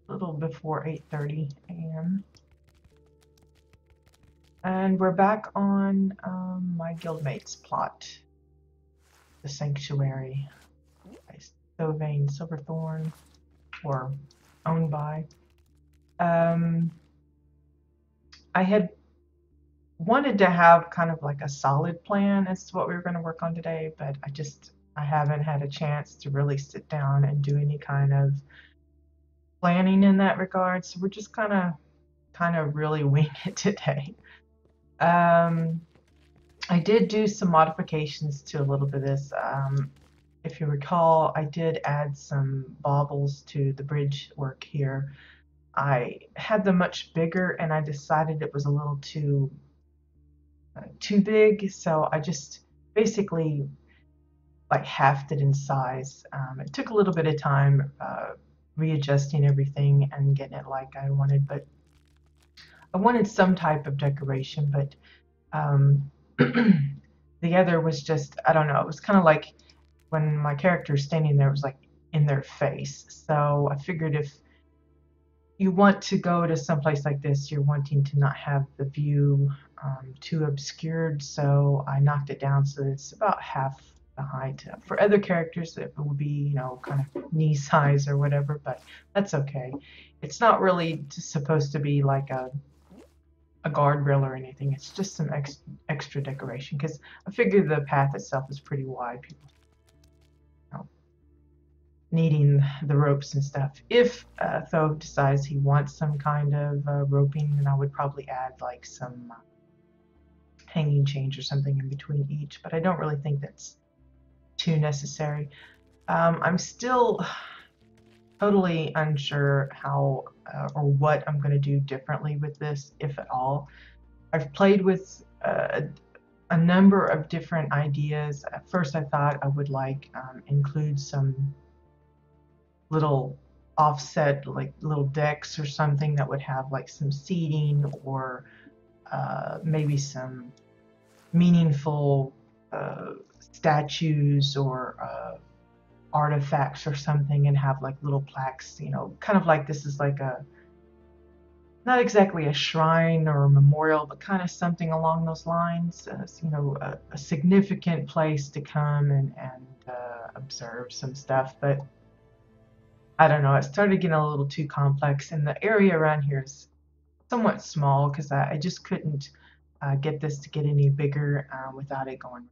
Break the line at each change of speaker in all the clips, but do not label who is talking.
a little before 8:30 a.m. And we're back on my guildmate's plot, the sanctuary by Silverthorn, or owned by. I had wanted to have kind of like a solid plan as to what we were going to work on today, but I haven't had a chance to really sit down and do any kind of planning in that regard. So we're just kind of really wing it today. I did do some modifications to a little bit of this. If you recall, I did add some baubles to the bridge work here. I had them much bigger, and I decided it was a little too big, so I just basically like halved it in size. It took a little bit of time readjusting everything and getting it like I wanted, but I wanted some type of decoration, but the other was just, I don't know, it was kind of like when my character is standing there, it was like in their face. So I figured if you want to go to someplace like this, you're wanting to not have the view too obscured, so I knocked it down so that it's about half the height. For other characters, it would be, you know, kind of knee size or whatever, but that's okay. It's not really supposed to be like a guardrail or anything. It's just some extra decoration, because I figure the path itself is pretty wide. People, you know, needing the ropes and stuff. If Tho decides he wants some kind of roping, then I would probably add like some hanging chains or something in between each, but I don't really think that's too necessary. I'm still totally unsure how or what I'm going to do differently with this, if at all. I've played with a number of different ideas. At first I thought I would like include some little offset, like little decks or something that would have like some seating, or maybe some meaningful statues or artifacts or something, and have like little plaques, you know, kind of like this is like a, not exactly a shrine or a memorial, but kind of something along those lines. You know, a significant place to come and observe some stuff. But I don't know, it started getting a little too complex, and the area around here is somewhat small, because I just couldn't get this to get any bigger without it going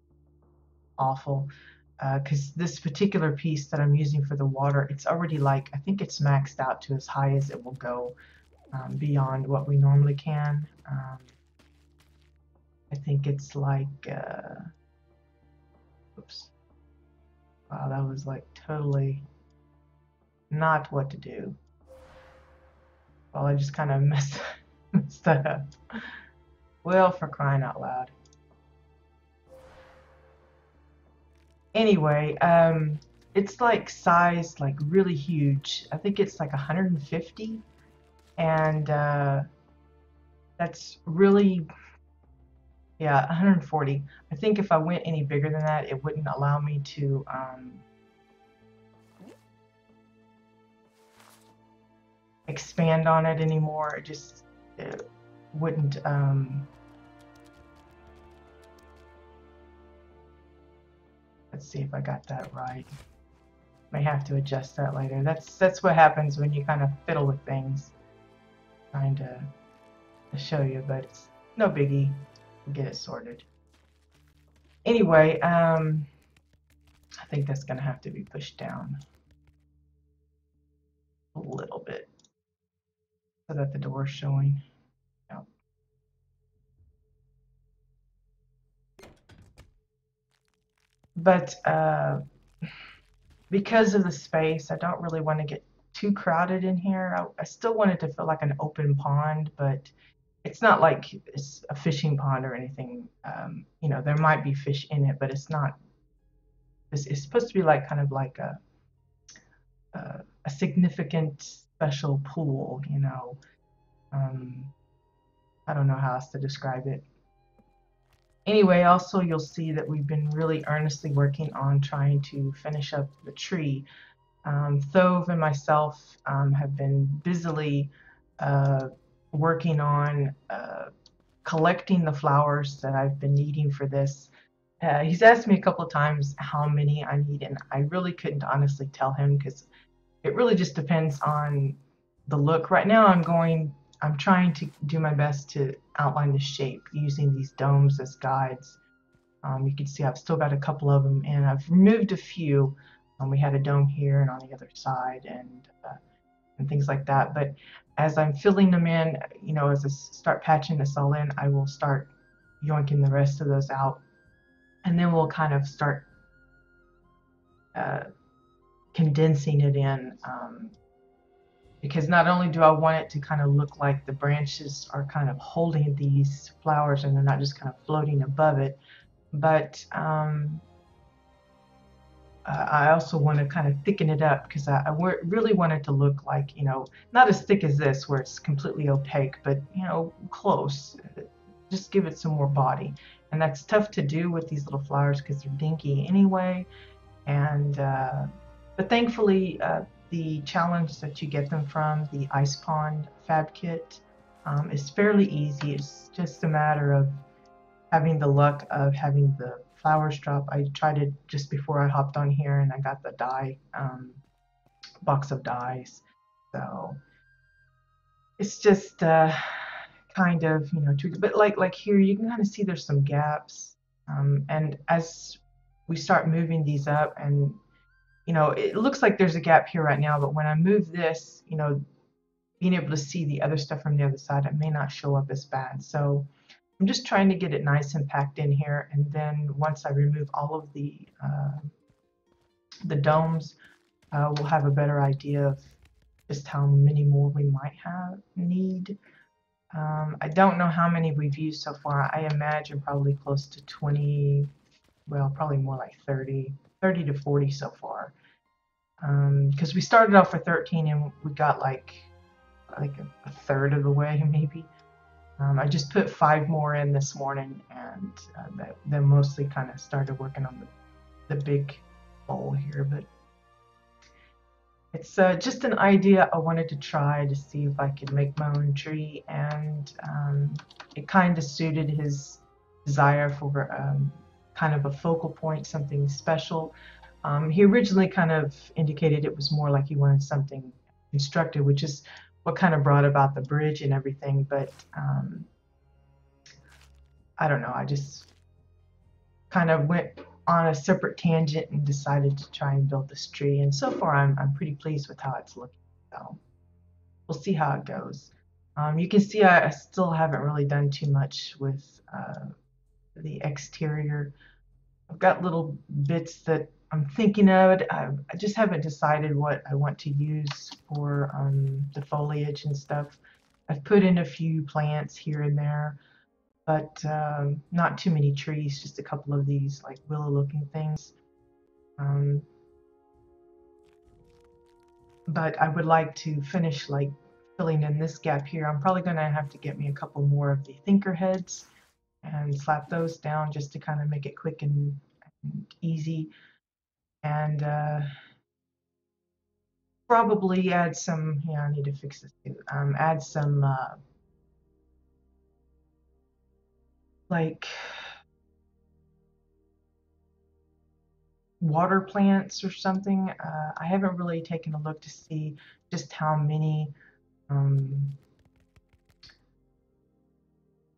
awful. Because this particular piece that I'm using for the water, it's already like, I think it's maxed out to as high as it will go, beyond what we normally can. I think it's like, oops, wow, that was like totally not what to do. Well, I just kind of messed that up. Well, for crying out loud. Anyway, it's like sized like really huge. I think it's like 150, and that's really, yeah, 140. I think if I went any bigger than that, it wouldn't allow me to expand on it anymore. It wouldn't let's see if I got that right. May have to adjust that later. That's what happens when you kind of fiddle with things. Trying to show you, but it's no biggie. We'll get it sorted. Anyway, I think that's gonna have to be pushed down a little bit so that the door's showing. Yep. But because of the space, I don't really want to get too crowded in here. I still want it to feel like an open pond, but it's not like it's a fishing pond or anything. You know, there might be fish in it, but it's not. It's supposed to be like kind of like a significant special pool. You know, I don't know how else to describe it. Anyway, also you'll see that we've been really earnestly working on trying to finish up the tree. Thove and myself have been busily working on collecting the flowers that I've been needing for this. He's asked me a couple of times how many I need, and I really couldn't honestly tell him because it really just depends on the look. Right now I'm trying to do my best to outline the shape using these domes as guides. You can see I've still got a couple of them, and I've removed a few. We had a dome here and on the other side, and things like that. But as I'm filling them in, you know, as I start patching this all in, I will start yoinking the rest of those out, and then we'll kind of start uh, condensing it in. Because not only do I want it to kind of look like the branches are kind of holding these flowers and they're not just kind of floating above it, but I also want to kind of thicken it up because I really want it to look like, you know, not as thick as this where it's completely opaque, but, you know, close. Just give it some more body. And that's tough to do with these little flowers because they're dinky anyway. And but thankfully, the challenge that you get them from, the Ice Pond Fab Kit, is fairly easy. It's just a matter of having the luck of having the flowers drop. I tried it just before I hopped on here, and I got the dye box of dyes. So it's just kind of, you know, tricky. But like here, you can kind of see there's some gaps, and as we start moving these up, and you know, it looks like there's a gap here right now, but when I move this, you know, being able to see the other stuff from the other side, it may not show up as bad. So I'm just trying to get it nice and packed in here, and then once I remove all of the domes, we'll have a better idea of just how many more we might need. I don't know how many we've used so far. I imagine probably close to 20, well, probably more like 30 to 40 so far. Because we started off with 13 and we got like a third of the way maybe. I just put 5 more in this morning, and then mostly kind of started working on the big bowl here. But it's just an idea I wanted to try to see if I could make my own tree, and it kind of suited his desire for kind of a focal point, something special. He originally kind of indicated it was more like he wanted something constructed, which is what kind of brought about the bridge and everything. But I don't know, I just kind of went on a separate tangent and decided to try and build this tree. And so far, I'm pretty pleased with how it's looking. So we'll see how it goes. You can see I still haven't really done too much with the exterior. I've got little bits that I'm thinking of. I just haven't decided what I want to use for the foliage and stuff. I've put in a few plants here and there, but not too many trees, just a couple of these like willow looking things. But I would like to finish like filling in this gap here. I'm probably going to have to get me a couple more of the thinker heads and slap those down just to kind of make it quick and easy. And probably add some, yeah, I need to fix this too. Add some like water plants or something. I haven't really taken a look to see just how many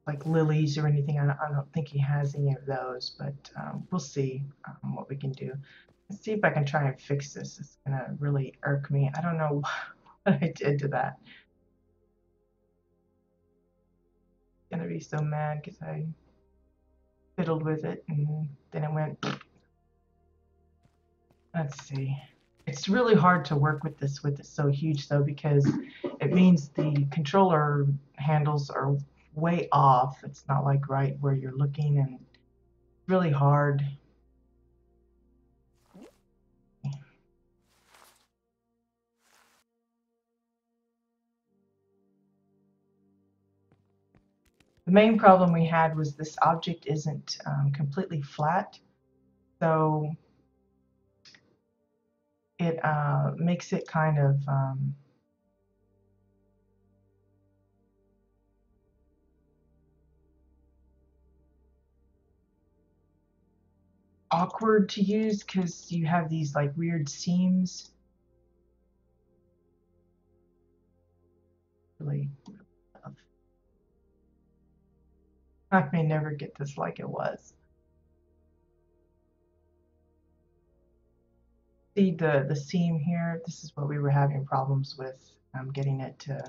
like lilies or anything. I don't think he has any of those, but we'll see what we can do. Let's see if I can try and fix this. It's gonna really irk me. I don't know what I did to that. I'm gonna be so mad because I fiddled with it and then it went. Let's see. It's really hard to work with this with it so huge though, because it means the controller handles are way off. It's not like right where you're looking, and it's really hard. The main problem we had was this object isn't completely flat, so it makes it kind of awkward to use because you have these like weird seams. Really tough. I may never get this like it was. See the seam here? This is what we were having problems with getting it to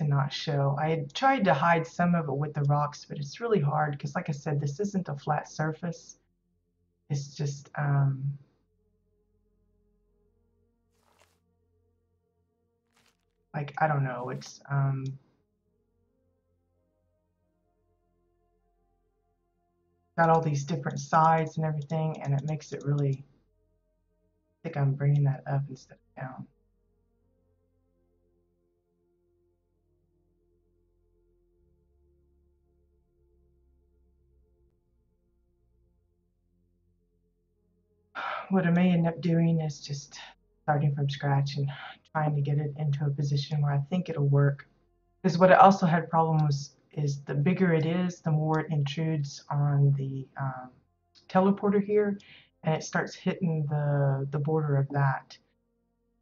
not show. I had tried to hide some of it with the rocks, but it's really hard because, like I said, this isn't a flat surface. It's just like, I don't know, it's got all these different sides and everything, and it makes it really, I think I'm bringing that up instead of down. What I may end up doing is just starting from scratch and trying to get it into a position where I think it'll work. Because what I also had problems is the bigger it is, the more it intrudes on the teleporter here, and it starts hitting the border of that,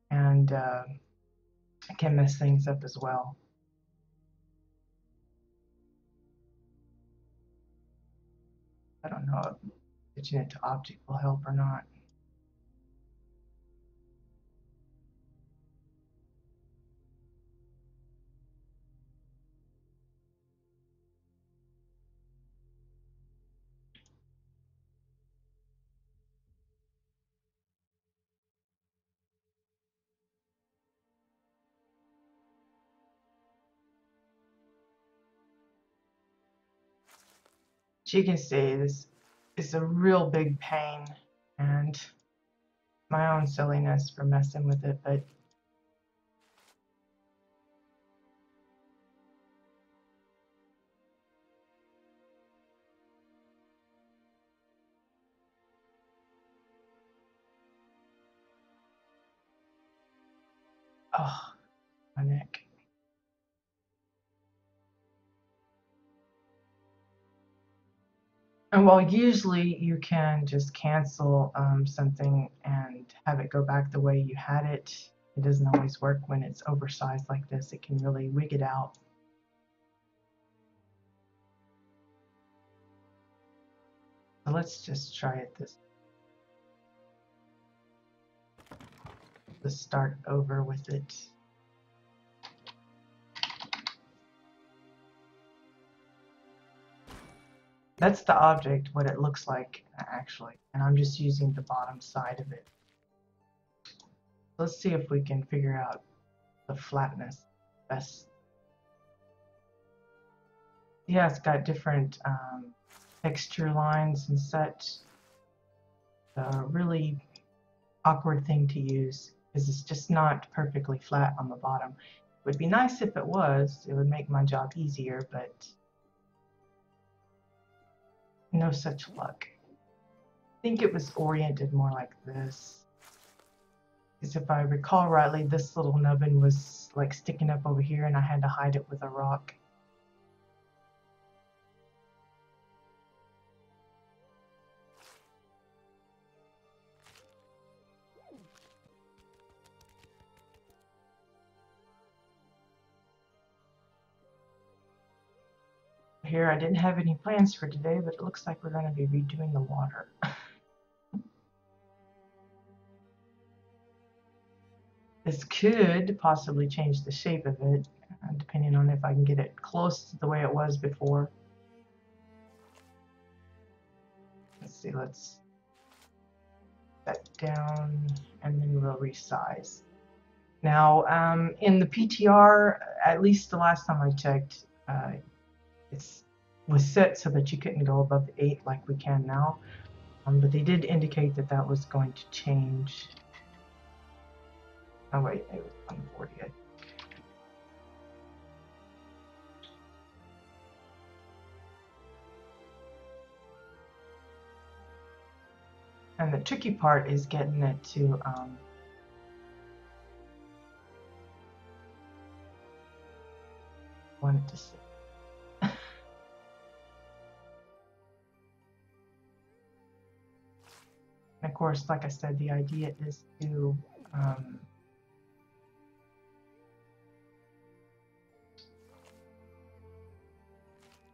and it can mess things up as well. I don't know if switching it to object will help or not. As you can see, this is a real big pain, and my own silliness for messing with it, but oh, my neck. And while usually you can just cancel something and have it go back the way you had it, it doesn't always work when it's oversized like this. It can really wig it out. So let's just try it this. Let's start over with it. That's the object, what it looks like actually, and I'm just using the bottom side of it. Let's see if we can figure out the flatness best. Yeah, it's got different texture lines and such. A really awkward thing to use because it's just not perfectly flat on the bottom. It would be nice if it was. It would make my job easier, but no such luck. I think it was oriented more like this. Because if I recall rightly, this little nubbin was like sticking up over here and I had to hide it with a rock. Here, I didn't have any plans for today, but it looks like we're going to be redoing the water. This could possibly change the shape of it, depending on if I can get it close to the way it was before. Let's see, let's set down, and then we'll resize. Now, in the PTR, at least the last time I checked, it was set so that you couldn't go above 8 like we can now. But they did indicate that that was going to change. Oh wait, it was 140. And the tricky part is getting it to want it to sit. And of course, like I said, the idea is to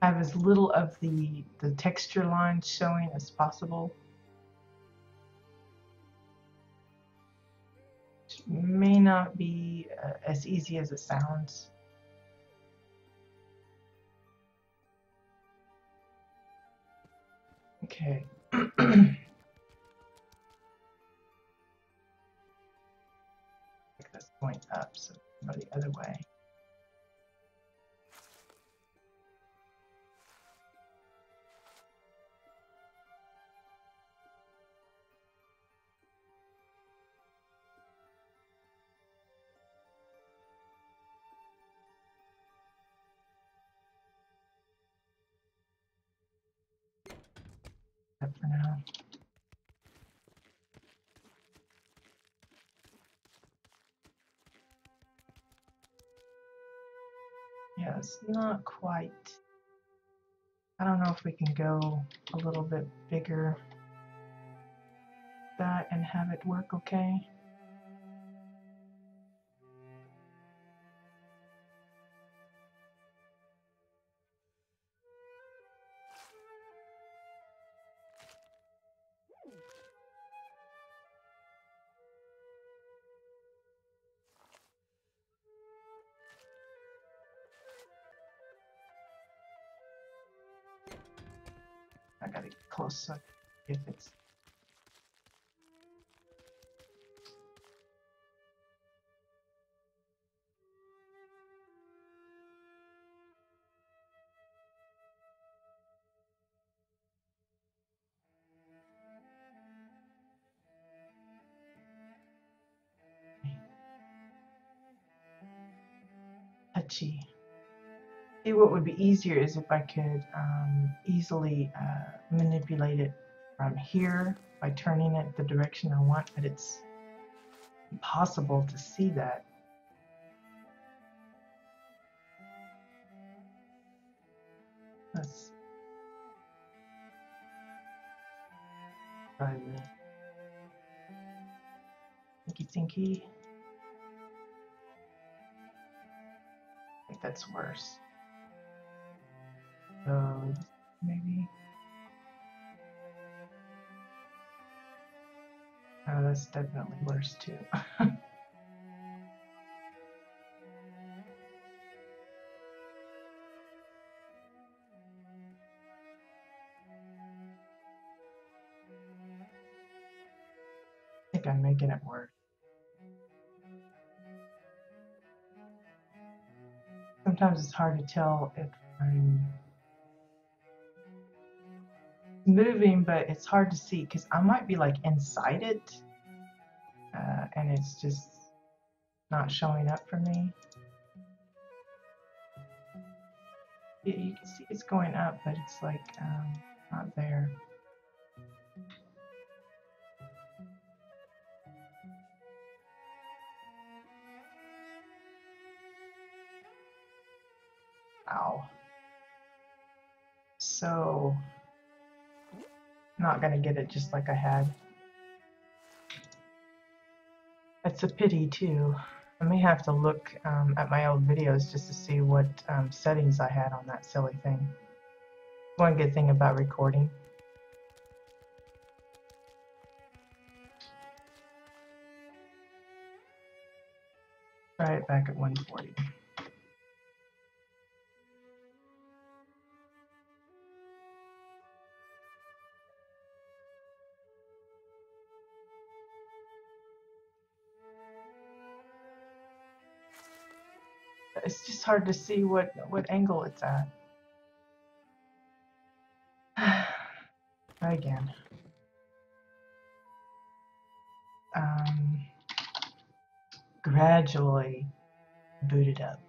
have as little of the texture lines showing as possible. Which may not be as easy as it sounds. Okay. That's going up, so go the other way. That for now. Yeah, it's not quite. I don't know if we can go a little bit bigger that and have it work okay. I gotta get close so if it's touchy. See, what would be easier is if I could easily manipulate it from here by turning it the direction I want, but it's impossible to see that. Let's try the thinky. I think that's worse. So maybe. Oh, that's definitely worse too. I think I'm making it worse. Sometimes it's hard to tell if I'm moving, but it's hard to see because I might be like inside it and it's just not showing up for me. You can see it's going up, but it's like not there. Ow. So, not gonna get it just like I had. That's a pity too. I may have to look at my old videos just to see what settings I had on that silly thing. One good thing about recording. Try it back at 140. It's just hard to see what angle it's at. Try again. Gradually boot it up.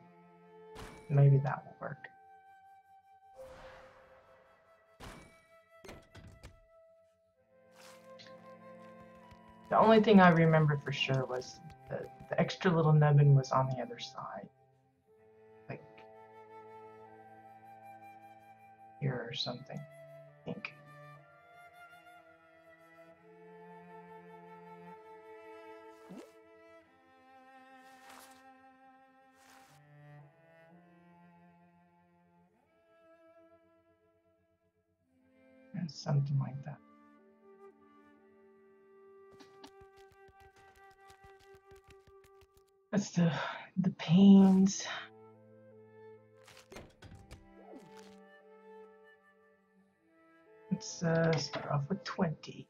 Maybe that will work. The only thing I remember for sure was the extra little nubbin was on the other side. Like here or something, I think. And something like that. That's the panes. Let's start off with 20.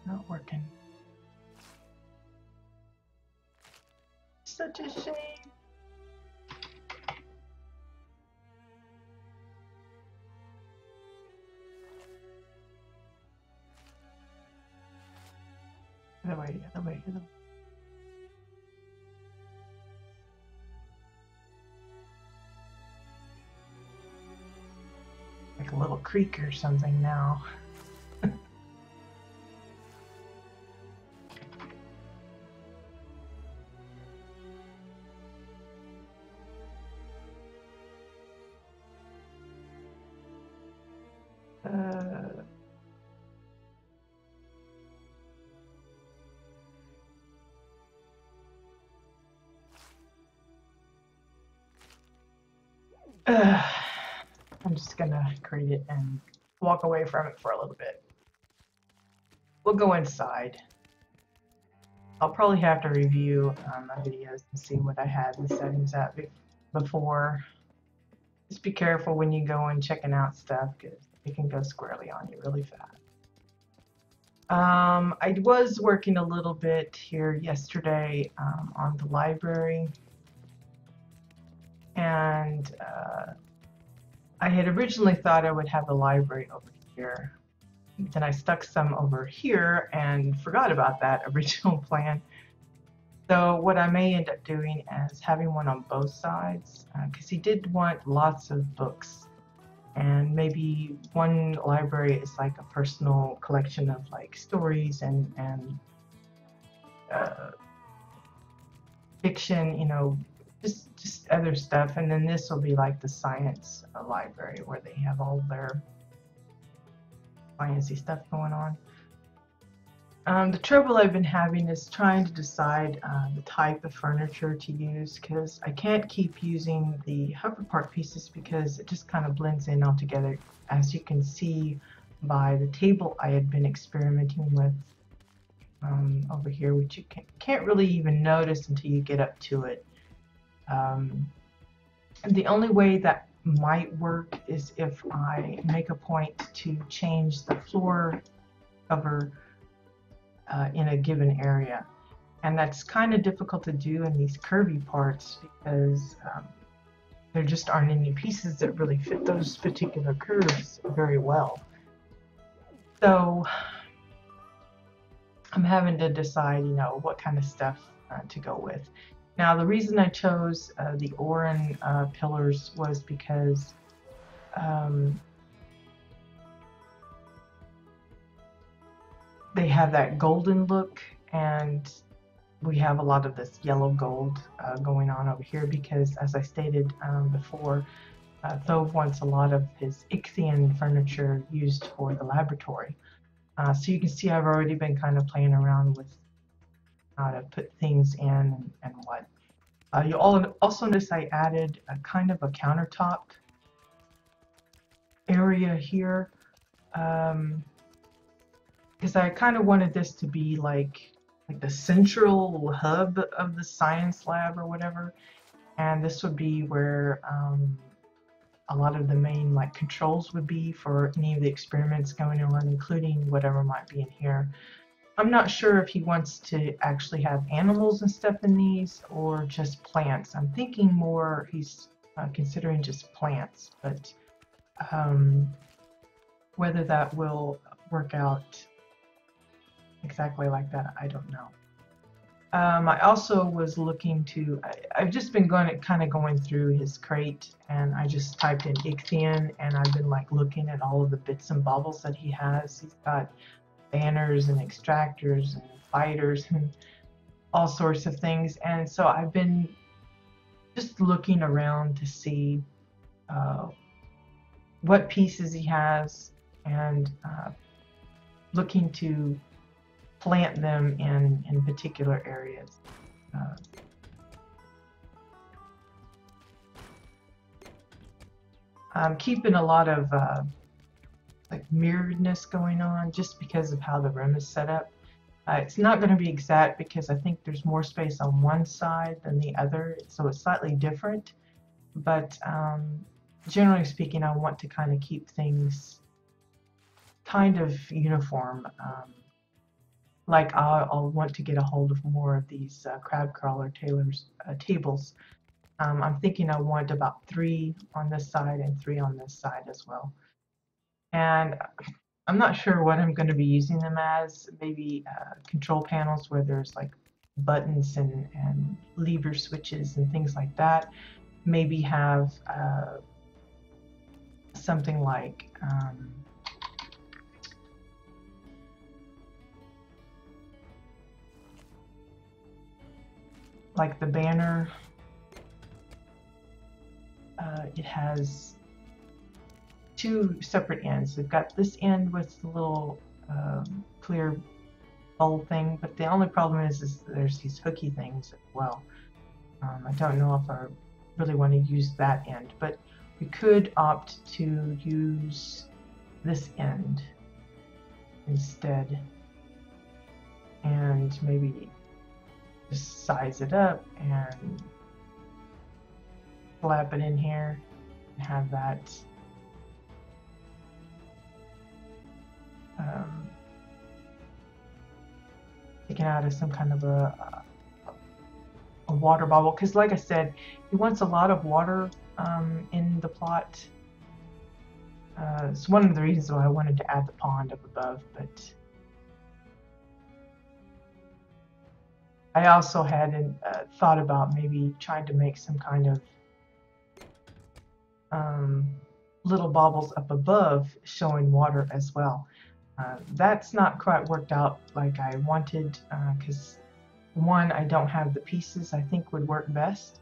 Not working. Such a shame. Other way, other way, other way. Like a little creek or something now. I'm just gonna create it and walk away from it for a little bit. We'll go inside. I'll probably have to review my videos and see what I had the settings at before. Just be careful when you go and checking out stuff because it can go squarely on you really fast. I was working a little bit here yesterday on the library, and I had originally thought I would have the library over here. Then I stuck some over here and forgot about that original plan. So what I may end up doing is having one on both sides, because he did want lots of books. And maybe one library is like a personal collection of like stories and fiction, you know, just other stuff. And then this will be like the science library where they have all their sciencey stuff going on. The trouble I've been having is trying to decide the type of furniture to use, because I can't keep using the hover park pieces because it just kind of blends in all together, as you can see by the table I had been experimenting with over here, which you can't really even notice until you get up to it. The only way that might work is if I make a point to change the floor cover in a given area, and that's kind of difficult to do in these curvy parts because there just aren't any pieces that really fit those particular curves very well. So I'm having to decide, you know, what kind of stuff to go with. Now, the reason I chose the Oran pillars was because they have that golden look, and we have a lot of this yellow gold going on over here because, as I stated before, Thove wants a lot of his Ichthian furniture used for the laboratory. So you can see I've already been kind of playing around with how to put things in and what. You'll also notice I added a kind of a countertop area here because I kind of wanted this to be like the central hub of the science lab or whatever, and this would be where a lot of the main like controls would be for any of the experiments going on, including whatever might be in here. I'm not sure if he wants to actually have animals and stuff in these or just plants. I'm thinking more he's considering just plants, but whether that will work out exactly like that, I don't know. I also was looking to, I've just been kind of going through his crate, and I just typed in Ichthian, and I've been like looking at all of the bits and baubles that he has. He's got banners and extractors and fighters and all sorts of things, and so I've been just looking around to see what pieces he has and looking to plant them in particular areas. I'm keeping a lot of like mirroredness going on just because of how the room is set up. It's not going to be exact because I think there's more space on one side than the other, so it's slightly different. But generally speaking, I want to kind of keep things kind of uniform. Like I'll want to get a hold of more of these crab crawler tables. I'm thinking I want about 3 on this side and 3 on this side as well. And I'm not sure what I'm going to be using them as. Maybe control panels where there's like buttons and lever switches and things like that. Maybe have something like the banner. It has 2 separate ends. We've got this end with the little clear bowl thing, but the only problem is there's these hooky things as well. I don't know if I really want to use that end, but we could opt to use this end instead, and maybe just size it up and slap it in here and have that taken out as some kind of a water bubble, because like I said, he wants a lot of water in the plot. It's one of the reasons why I wanted to add the pond up above, but I also had thought about maybe trying to make some kind of little baubles up above showing water as well. That's not quite worked out like I wanted, because 1, I don't have the pieces I think would work best.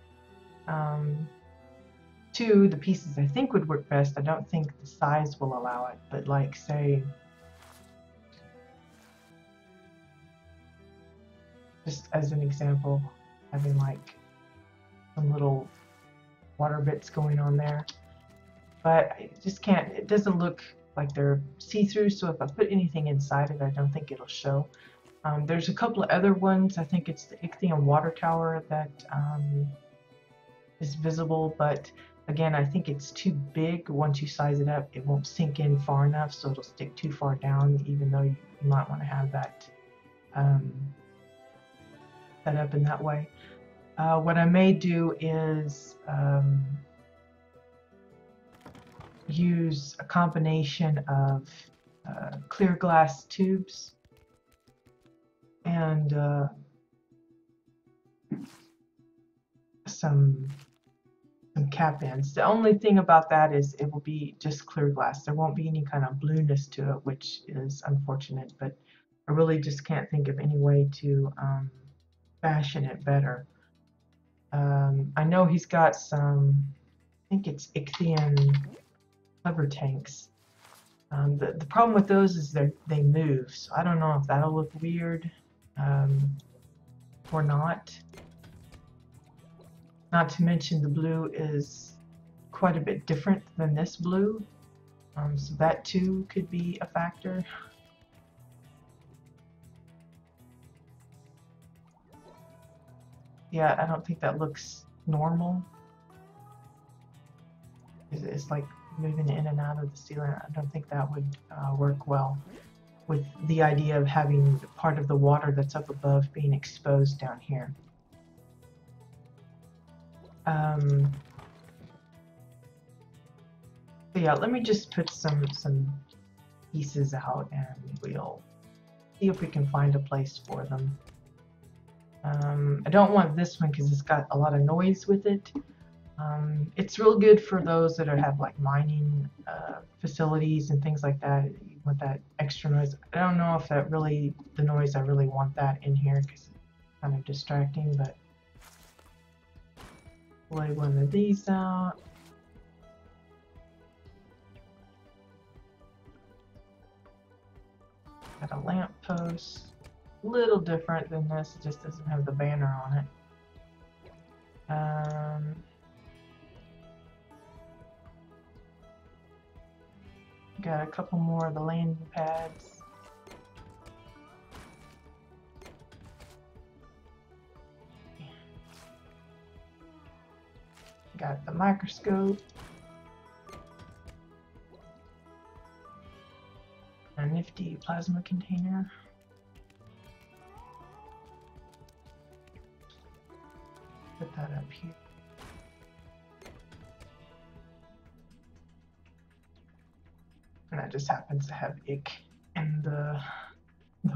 2, the pieces I think would work best, I don't think the size will allow it, but like say, just as an example, having like some little water bits going on there. But I just can't, it doesn't look like they're see-through, so if I put anything inside it, I don't think it'll show. There's a couple of other ones. I think it's the Ichthian water tower that is visible, but again, I think it's too big. Once you size it up, it won't sink in far enough, so it'll stick too far down, even though you might want to have that set up in that way. What I may do is use a combination of clear glass tubes and some cap ends. The only thing about that is it will be just clear glass. There won't be any kind of blueness to it, which is unfortunate, but I really just can't think of any way to fashion it better. I know he's got some, I think it's Ichthian hover tanks. The problem with those is they move, so I don't know if that'll look weird or not. Not to mention the blue is quite a bit different than this blue, so that too could be a factor. Yeah, I don't think that looks normal. It's like moving in and out of the ceiling. I don't think that would work well with the idea of having part of the water that's up above being exposed down here. So yeah, let me just put some pieces out and we'll see if we can find a place for them. I don't want this one because it's got a lot of noise with it. It's real good for those that have like mining facilities and things like that. You want that extra noise. I don't know if that really, the noise, I really want that in here because it's kind of distracting, but lay one of these out. Got a lamp post. A little different than this, it just doesn't have the banner on it. Got a couple more of the landing pads. Got the microscope. A nifty plasma container. Put that up here. And that just happens to have ick in the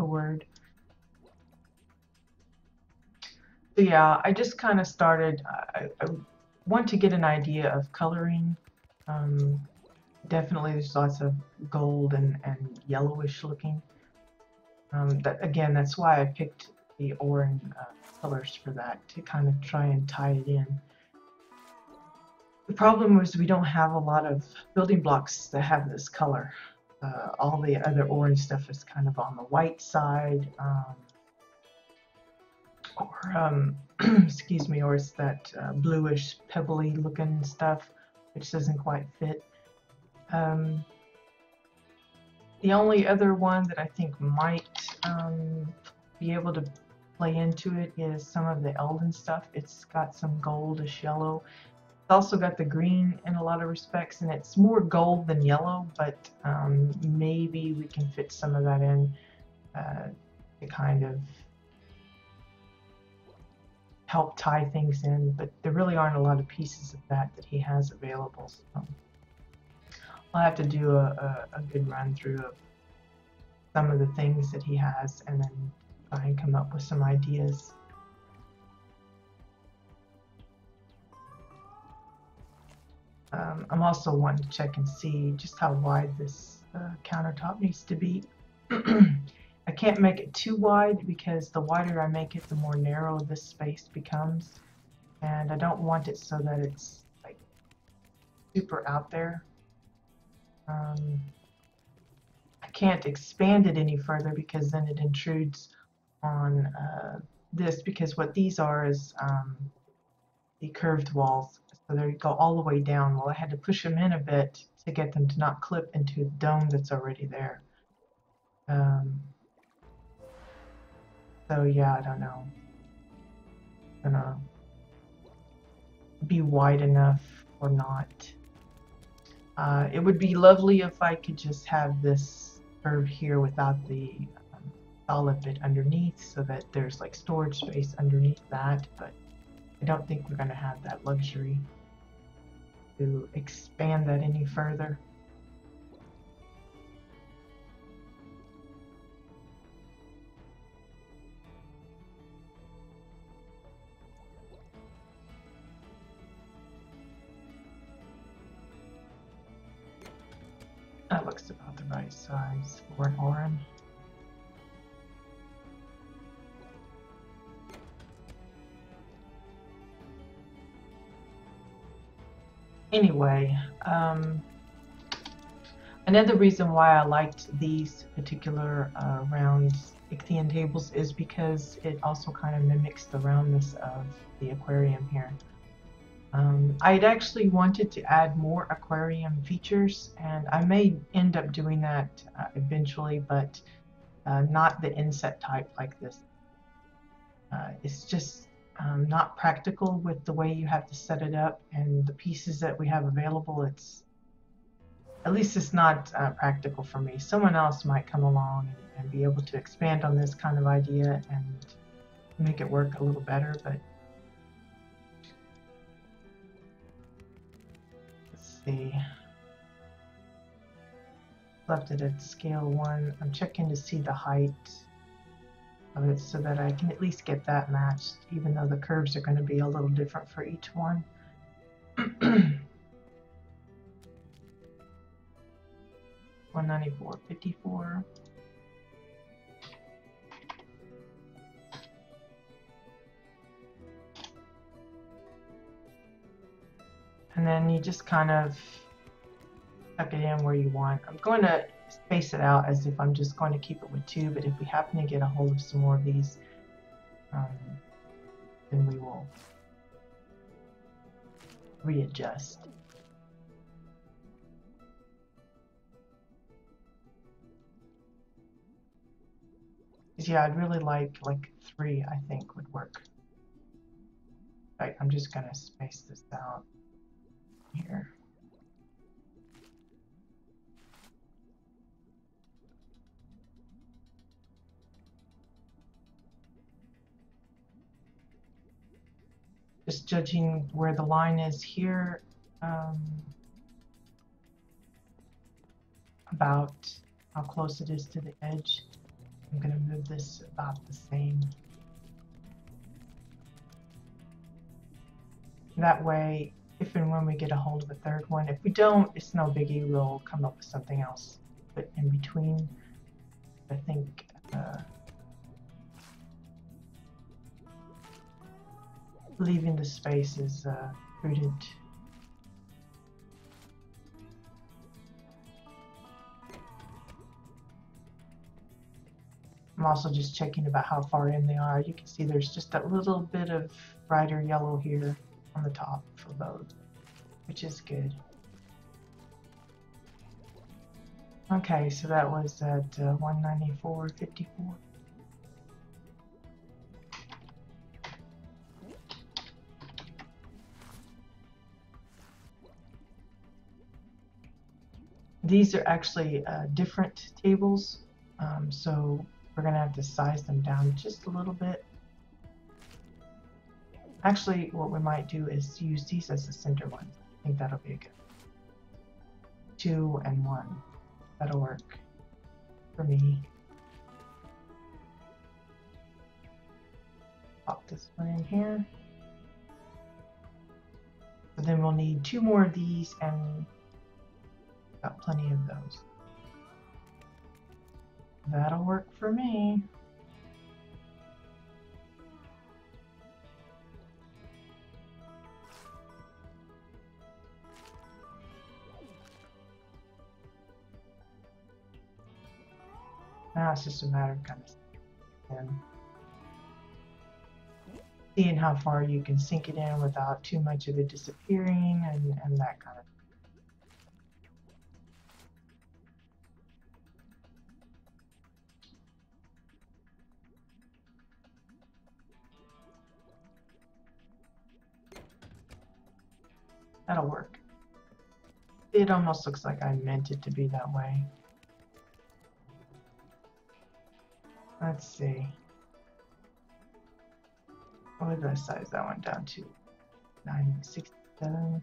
word. So yeah, I just kind of started, I want to get an idea of coloring. Definitely there's lots of gold and yellowish looking. Again, that's why I picked the orange colors for that, to kind of try and tie it in. The problem was we don't have a lot of building blocks that have this color. All the other orange stuff is kind of on the white side, or excuse me, or it's that bluish pebbly looking stuff, which doesn't quite fit. The only other one that I think might be able to play into it is some of the Elden stuff. It's got some goldish yellow. It's also got the green in a lot of respects, and it's more gold than yellow, but maybe we can fit some of that in to kind of help tie things in, but there really aren't a lot of pieces of that he has available. So I'll have to do a good run through of some of the things that he has and then try and come up with some ideas. I'm also wanting to check and see just how wide this countertop needs to be. I can't make it too wide because the wider I make it, the more narrow this space becomes. And I don't want it so that it's like super out there. I can't expand it any further because then it intrudes on this, because what these are is the curved walls. So they go all the way down. Well, I had to push them in a bit to get them to not clip into the dome that's already there. So yeah, I don't know. Gonna be wide enough or not. It would be lovely if I could just have this curve here without the solid bit underneath, so that there's like storage space underneath that, but I don't think we're going to have that luxury to expand that any further. That looks about the right size for an Orin. Anyway, another reason why I liked these particular round ichthyon tables is because it also kind of mimics the roundness of the aquarium here. I'd actually wanted to add more aquarium features, and I may end up doing that eventually, but not the inset type like this. It's just not practical with the way you have to set it up and the pieces that we have available. At least it's not practical for me. Someone else might come along and be able to expand on this kind of idea and make it work a little better, but let's see. Left it at scale 1. I'm checking to see the height of it so that I can at least get that matched, even though the curves are going to be a little different for each one. 194.54. And then you just kind of tuck it in where you want. I'm going to space it out as if I'm just going to keep it with 2, but if we happen to get a hold of some more of these, then we will readjust. Yeah, I'd really like 3, I think would work. Right, I'm just going to space this out here. Just judging where the line is here, about how close it is to the edge. I'm going to move this about the same. That way, if and when we get a hold of a third one, if we don't, it's no biggie. We'll come up with something else. But in between, I think leaving the space is prudent. I'm also just checking about how far in they are. You can see there's just that little bit of brighter yellow here on the top for both, which is good. Okay, so that was at 194.54. These are actually different tables, so we're going to have to size them down just a little bit. Actually, what we might do is use these as the center ones. I think that'll be a good 2 and 1. That'll work for me. Pop this one in here. But then we'll need 2 more of these, and got plenty of those. That'll work for me. Now it's just a matter of kind of seeing how far you can sink it in without too much of it disappearing and that kind of thing. That'll work. It almost looks like I meant it to be that way. Let's see. What did I size that one down to? 967.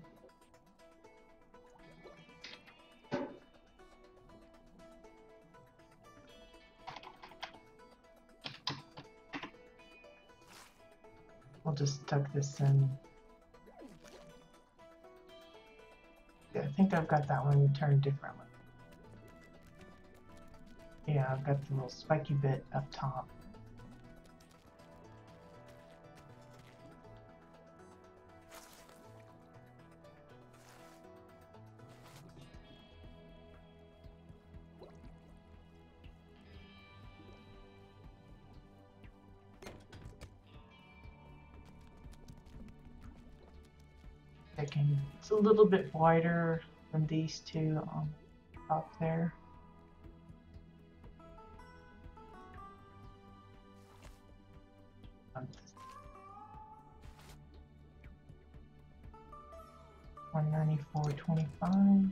We'll just tuck this in. Yeah, I think I've got that one turned differently. Yeah, I've got the little spiky bit up top. checking. It's a little bit wider than these two on top there. $194.25.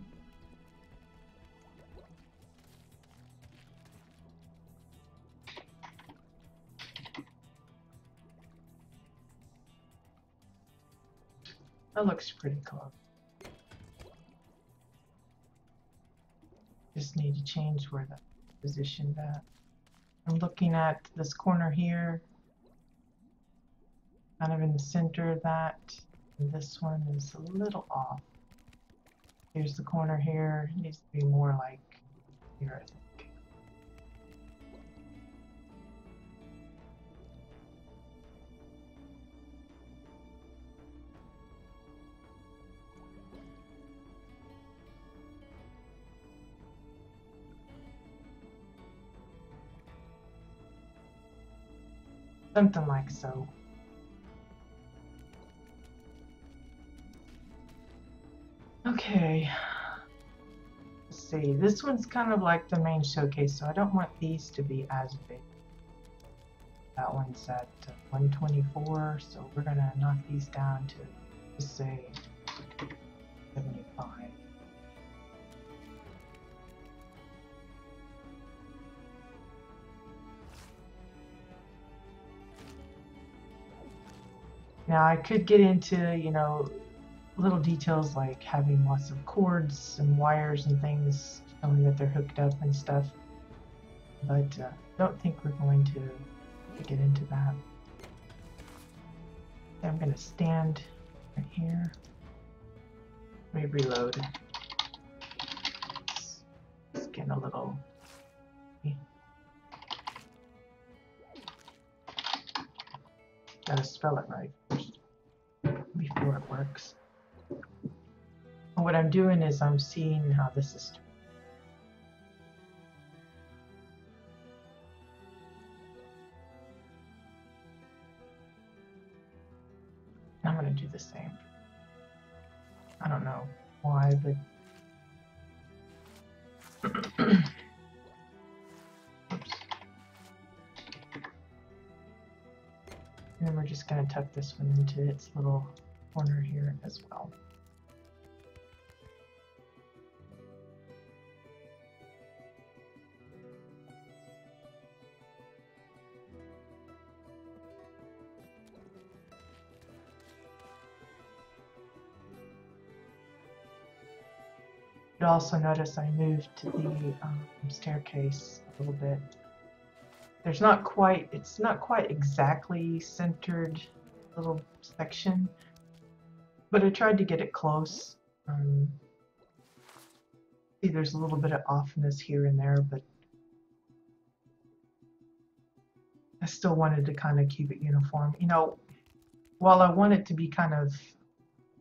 That looks pretty close. Just need to change where the positioned at. I'm looking at this corner here, kind of in the center of that. And this one is a little off. Here's the corner here. It needs to be more like here, I think. Something like so. Okay. Let's see. This one's kind of like the main showcase, so I don't want these to be as big. That one's at 124, so we're gonna knock these down to, just say, 75. Now I could get into, you know, little details like having lots of cords and wires and things showing that they're hooked up and stuff, but don't think we're going to get into that. I'm going to stand right here. Let me reload. It's getting a little... Gotta spell it right first before it works. And what I'm doing is I'm seeing how this is. I'm gonna do the same. I don't know why, but oops. And then we're just going to tuck this one into its little corner here as well. You'll also notice I moved to the staircase a little bit. It's not quite exactly centered little section, but I tried to get it close. See, there's a little bit of offness here and there, but I still wanted to kind of keep it uniform. You know, while I want it to be kind of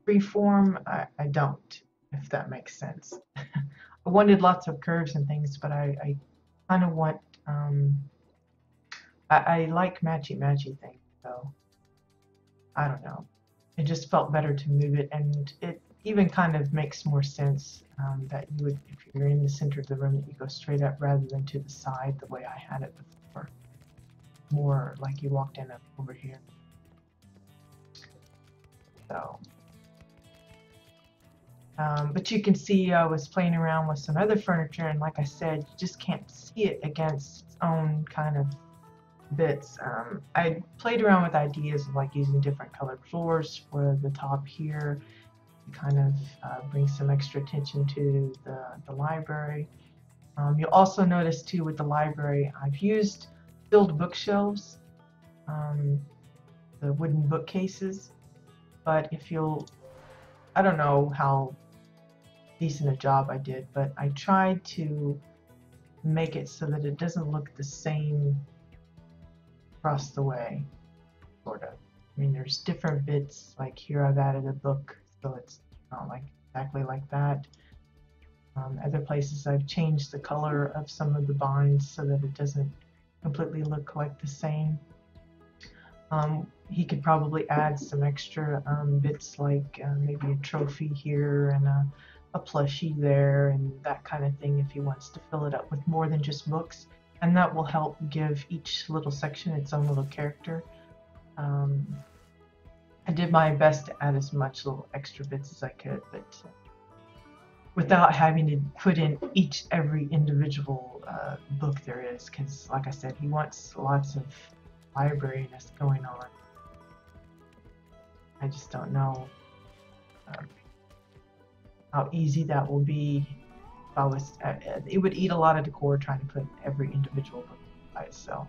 freeform, I don't, if that makes sense. I wanted lots of curves and things, but I kind of want I like matchy-matchy things, so I don't know. It just felt better to move it, and it even kind of makes more sense that you would, if you're in the center of the room, that you go straight up rather than to the side the way I had it before. More like you walked in up over here. So, but you can see I was playing around with some other furniture, and like I said, you just can't see it against its own kind of bits. I played around with ideas of like using different colored floors for the top here to kind of bring some extra attention to the library. You'll also notice too with the library, I've used filled bookshelves, the wooden bookcases, but if you'll, I don't know how decent a job I did, but I tried to make it so that it doesn't look the same across the way, sort of. I mean, there's different bits, like here I've added a book, so it's not like exactly like that. Other places I've changed the color of some of the binds so that it doesn't completely look like the same. he could probably add some extra bits like maybe a trophy here and a plushie there and that kind of thing if he wants to fill it up with more than just books. And that will help give each little section its own little character. I did my best to add as much little extra bits as I could, but without having to put in every individual book there is, because like I said, he wants lots of libraryness going on. I just don't know how easy that will be. If I was, it would eat a lot of decor trying to put every individual book by itself.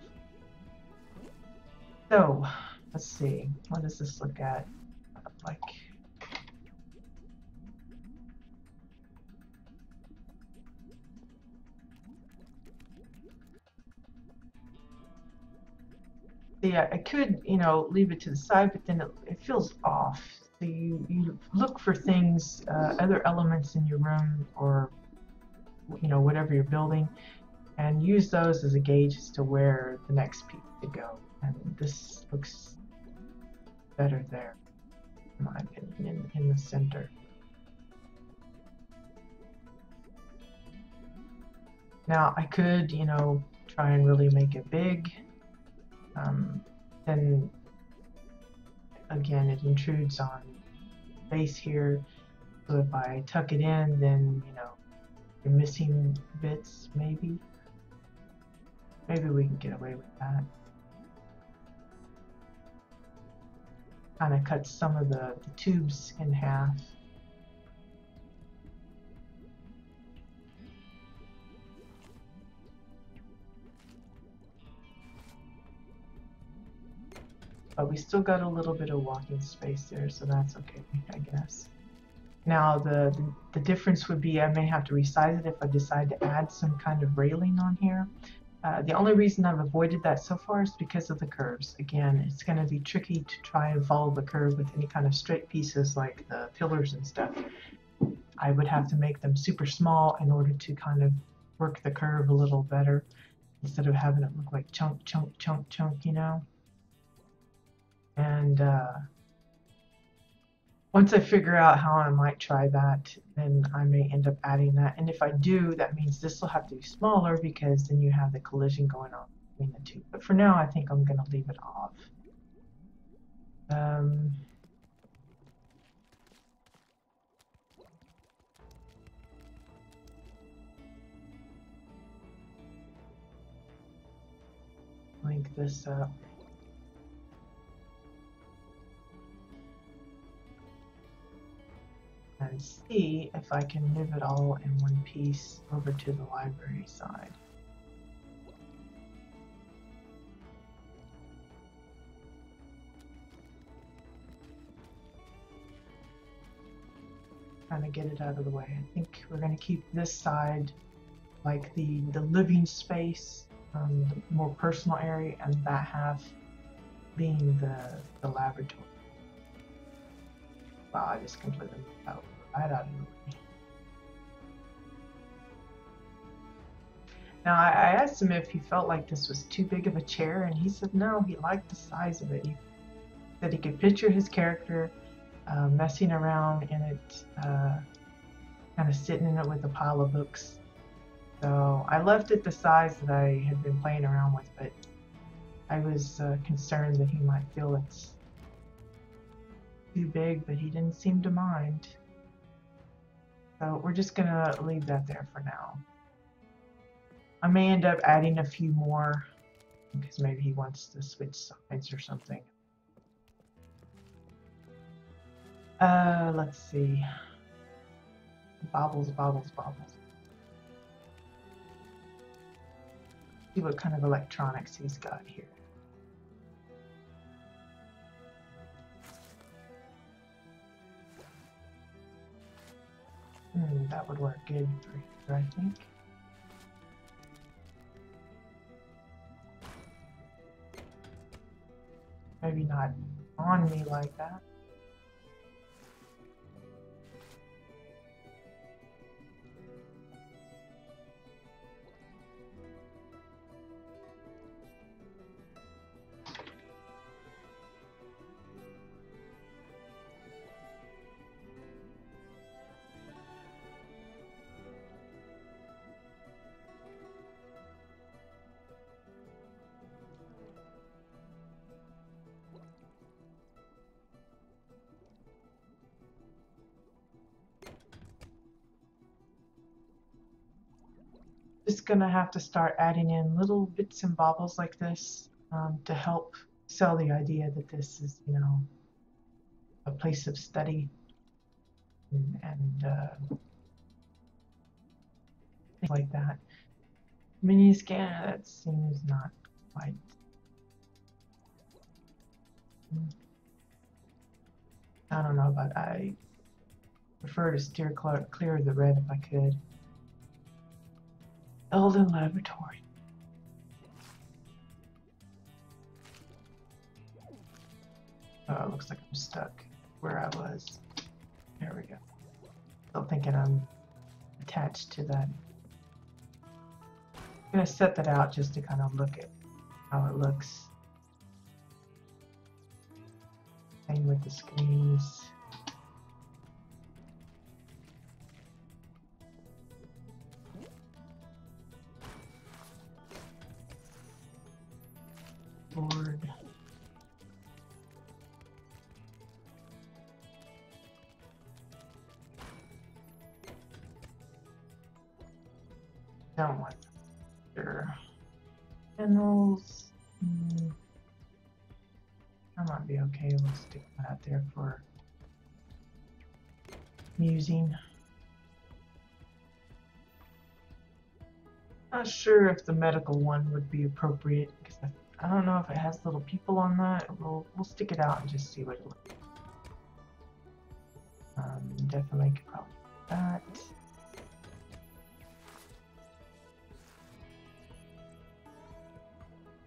So, let's see. What does this look at? Like, yeah, I could, leave it to the side, but then it feels off. So you look for things, other elements in your room or, whatever you're building, and use those as a gauge as to where the next piece should go. And this looks better there, in my opinion, in the center. Now I could, try and really make it big. Then again, it intrudes on base here. So if I tuck it in, then you're missing bits. Maybe we can get away with that. Kind of cut some of the tubes in half. But we still got a little bit of walking space there, so that's okay, I guess. Now the difference would be I may have to resize it if I decide to add some kind of railing on here. The only reason I've avoided that so far is because of the curves. Again, it's going to be tricky to try and follow the curve with any kind of straight pieces like the pillars and stuff. I would have to make them super small in order to kind of work the curve a little better instead of having it look like chunk, chunk, chunk, chunk, And once I figure out how I might try that, then I may end up adding that. And if I do, that means this will have to be smaller because then you have the collision going on between the two. But for now, I think I'm going to leave it off. Link this up. And see if I can move it all in one piece over to the library side. Kind of get it out of the way. I think we're going to keep this side like the living space, the more personal area, and that half being the laboratory. Wow, I just completely moved out right out of the way. Now, I asked him if he felt like this was too big of a chair, and he said no, he liked the size of it. He said he could picture his character messing around in it, kind of sitting in it with a pile of books. So I left it the size that I had been playing around with, but I was concerned that he might feel it's too big, but he didn't seem to mind. So we're just gonna leave that there for now. I may end up adding a few more because maybe he wants to switch sides or something. Let's see. Bobbles, bobbles, bobbles. See what kind of electronics he's got here. That would work good for you, I think. Maybe not on me like that. Just gonna have to start adding in little bits and bobbles like this to help sell the idea that this is, you know, a place of study and things like that. Mini scanner, that seems not quite. I don't know, but I prefer to steer clear of the red if I could. Elden Laboratory. Oh, it looks like I'm stuck where I was. There we go. Still thinking I'm attached to that. I'm gonna set that out just to kind of look at how it looks. Same with the screens. Board. Don't want their panels. That might be okay. We'll stick that out there for musing. Not sure if the medical one would be appropriate because I don't know if it has little people on that. We'll stick it out and just see what it looks like. Definitely could probably do that.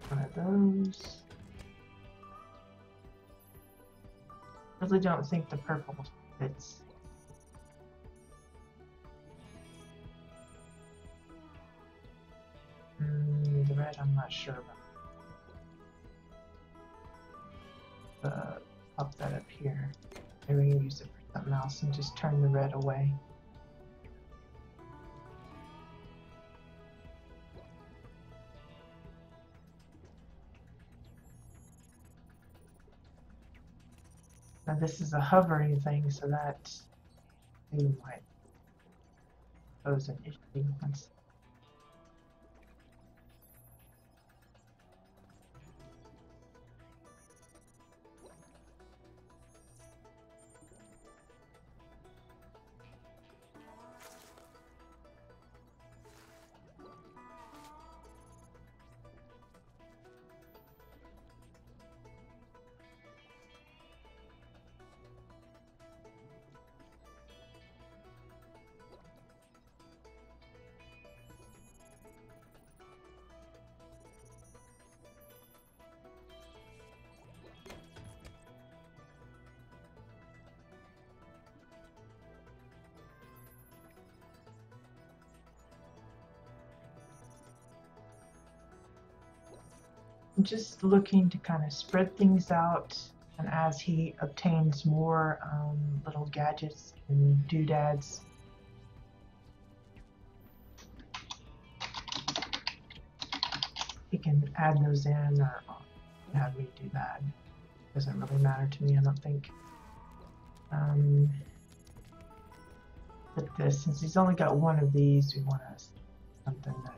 One of those. Really don't think the purple fits. The red, I'm not sure about. Pop that up here. Maybe we can use it for something else and just turn the red away. Now this is a hovering thing, so that might pose an issue. I'm just looking to kind of spread things out, and as he obtains more little gadgets and doodads, he can add those in or have me do that. Doesn't really matter to me, I don't think. But this, since he's only got one of these, we want to something that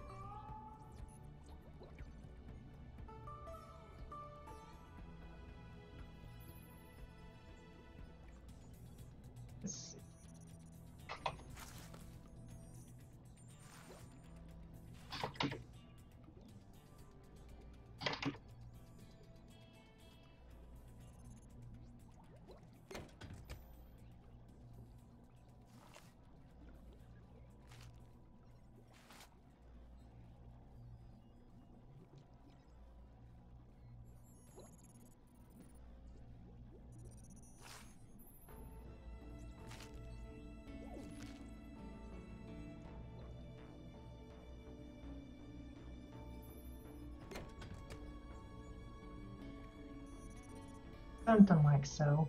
something like so.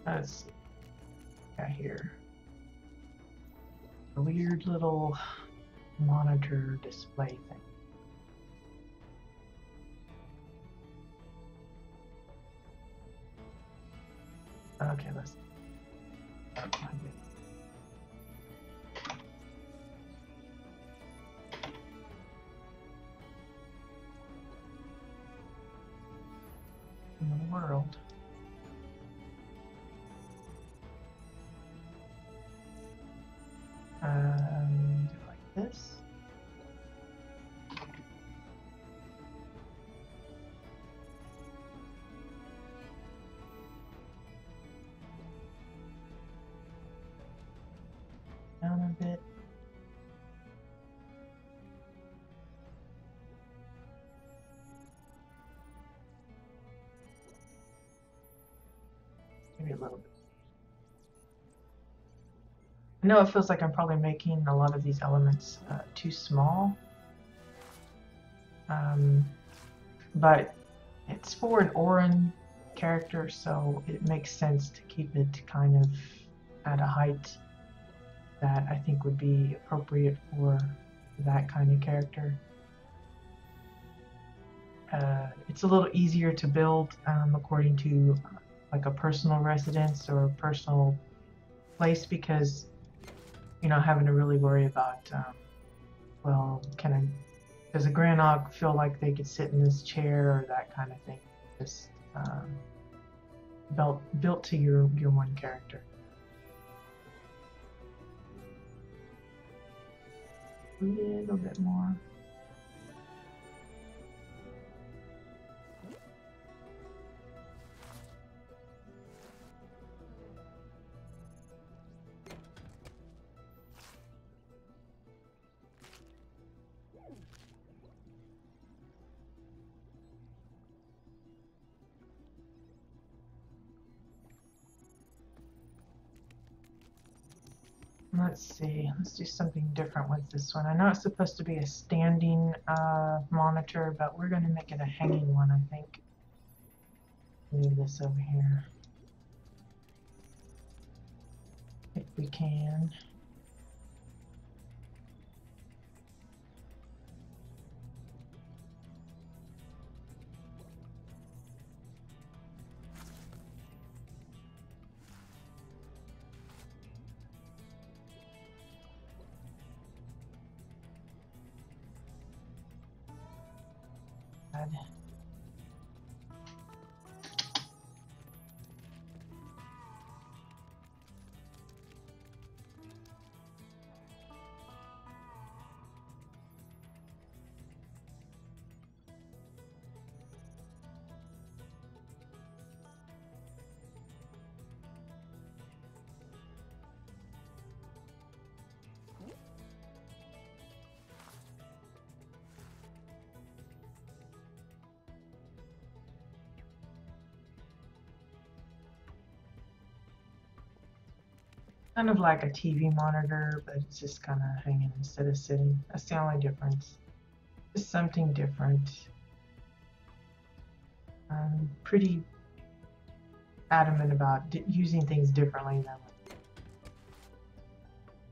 Let's see. Got here a weird little monitor display thing. Okay, let's. In the world. Do like this. Down a bit. Maybe a little bit. I know it feels like I'm probably making a lot of these elements too small, but it's for an Orin character, so it makes sense to keep it kind of at a height that I think would be appropriate for that kind of character. It's a little easier to build according to like a personal residence or a personal place, because you're not having to really worry about, well, does a Grannog feel like they could sit in this chair or that kind of thing? Just built to your one character. A little bit more. Let's see, let's do something different with this one. I know it's supposed to be a standing monitor, but we're going to make it a hanging one, I think. Move this over here. If we can. Kind of like a TV monitor, but it's just kind of hanging instead of sitting. That's the only difference. Just something different. I'm pretty adamant about using things differently than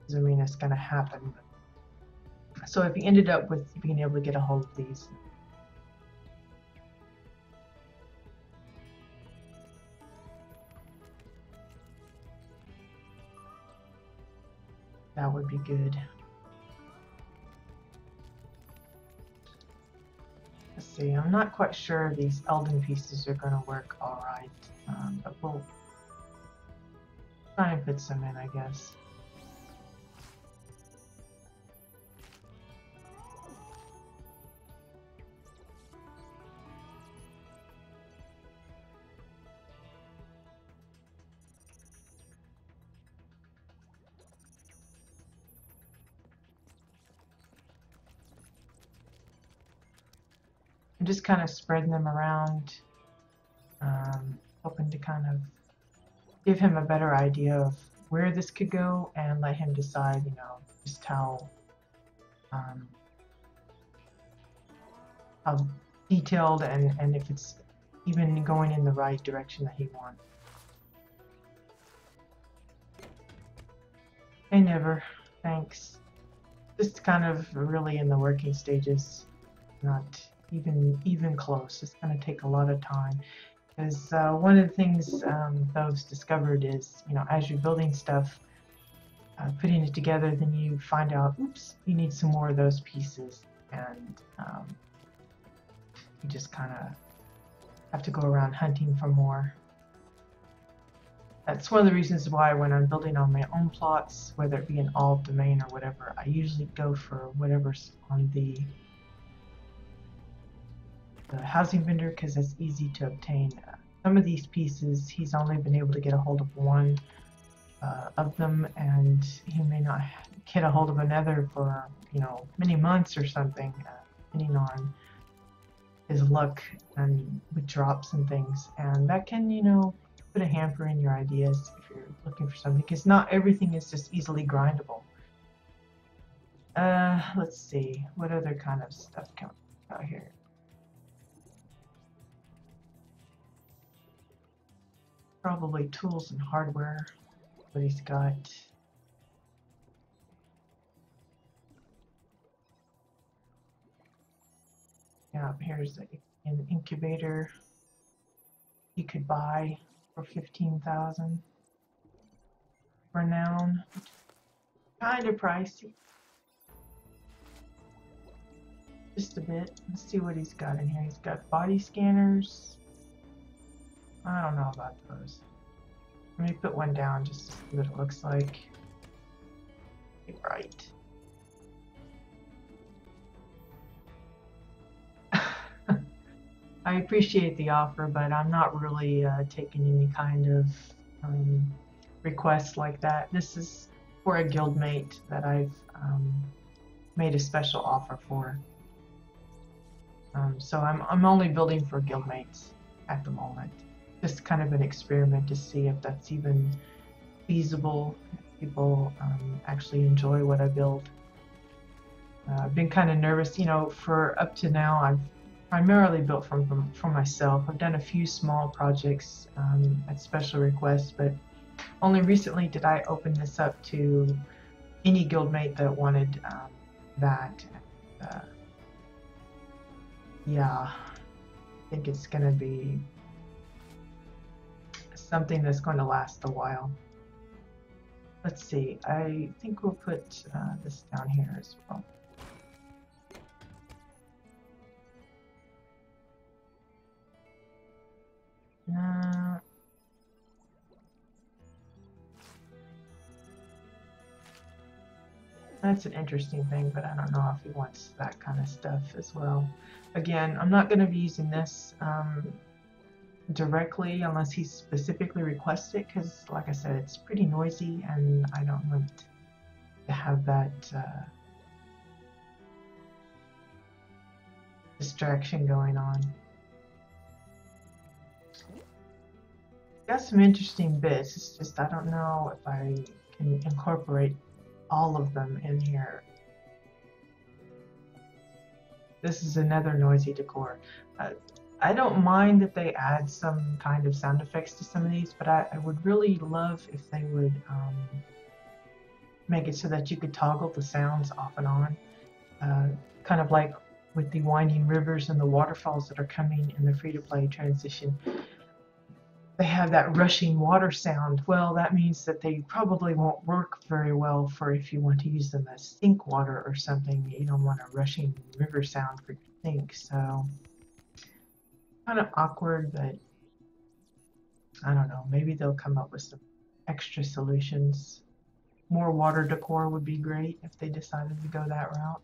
doesn't mean it's going to happen. So if you ended up with being able to get a hold of these, that would be good. Let's see, I'm not quite sure these Eldon pieces are going to work all right, but we'll try and fit some in, I guess. I'm just kind of spreading them around, hoping to kind of give him a better idea of where this could go and let him decide, you know, just how detailed and if it's even going in the right direction that he wants. Hey, never. Thanks. Just kind of really in the working stages, not even close. It's going to take a lot of time. Because one of the things those discovered is, you know, as you're building stuff, putting it together, then you find out, oops, you need some more of those pieces, and you just kind of have to go around hunting for more. That's one of the reasons why when I'm building on my own plots, whether it be an alt domain or whatever, I usually go for whatever's on the housing vendor, because it's easy to obtain. Some of these pieces, he's only been able to get a hold of one of them, and he may not get a hold of another for, you know, many months or something, depending on his luck and with drops and things. And that can, you know, put a hamper in your ideas if you're looking for something, because not everything is just easily grindable. Let's see, what other kind of stuff can we out here? Probably tools and hardware. What he's got. Yeah, here's an incubator you could buy for 15,000. Renown, kind of pricey. Just a bit. Let's see what he's got in here. He's got body scanners. I don't know about those. Let me put one down just to see what it looks like. Right. I appreciate the offer, but I'm not really taking any kind of requests like that. This is for a guildmate that I've made a special offer for. So I'm only building for guildmates at the moment. Just kind of an experiment to see if that's even feasible. If people actually enjoy what I build. I've been kind of nervous, you know, for up to now I've primarily built for myself. I've done a few small projects at special requests, but only recently did I open this up to any guildmate that wanted that. Yeah, I think it's going to be something that's going to last a while. Let's see, I think we'll put this down here as well. That's an interesting thing, but I don't know if he wants that kind of stuff as well. Again, I'm not going to be using this directly unless he specifically requests it, because like I said, it's pretty noisy and I don't want to have that distraction going on. Got some interesting bits, it's just I don't know if I can incorporate all of them in here. This is another noisy decor. I don't mind that they add some kind of sound effects to some of these, but I would really love if they would make it so that you could toggle the sounds off and on. Kind of like with the winding rivers and the waterfalls that are coming in the free-to-play transition. They have that rushing water sound. Well, that means that they probably won't work very well for if you want to use them as sink water or something. You don't want a rushing river sound for your sink, so kind of awkward, but I don't know. Maybe they'll come up with some extra solutions. More water decor would be great if they decided to go that route.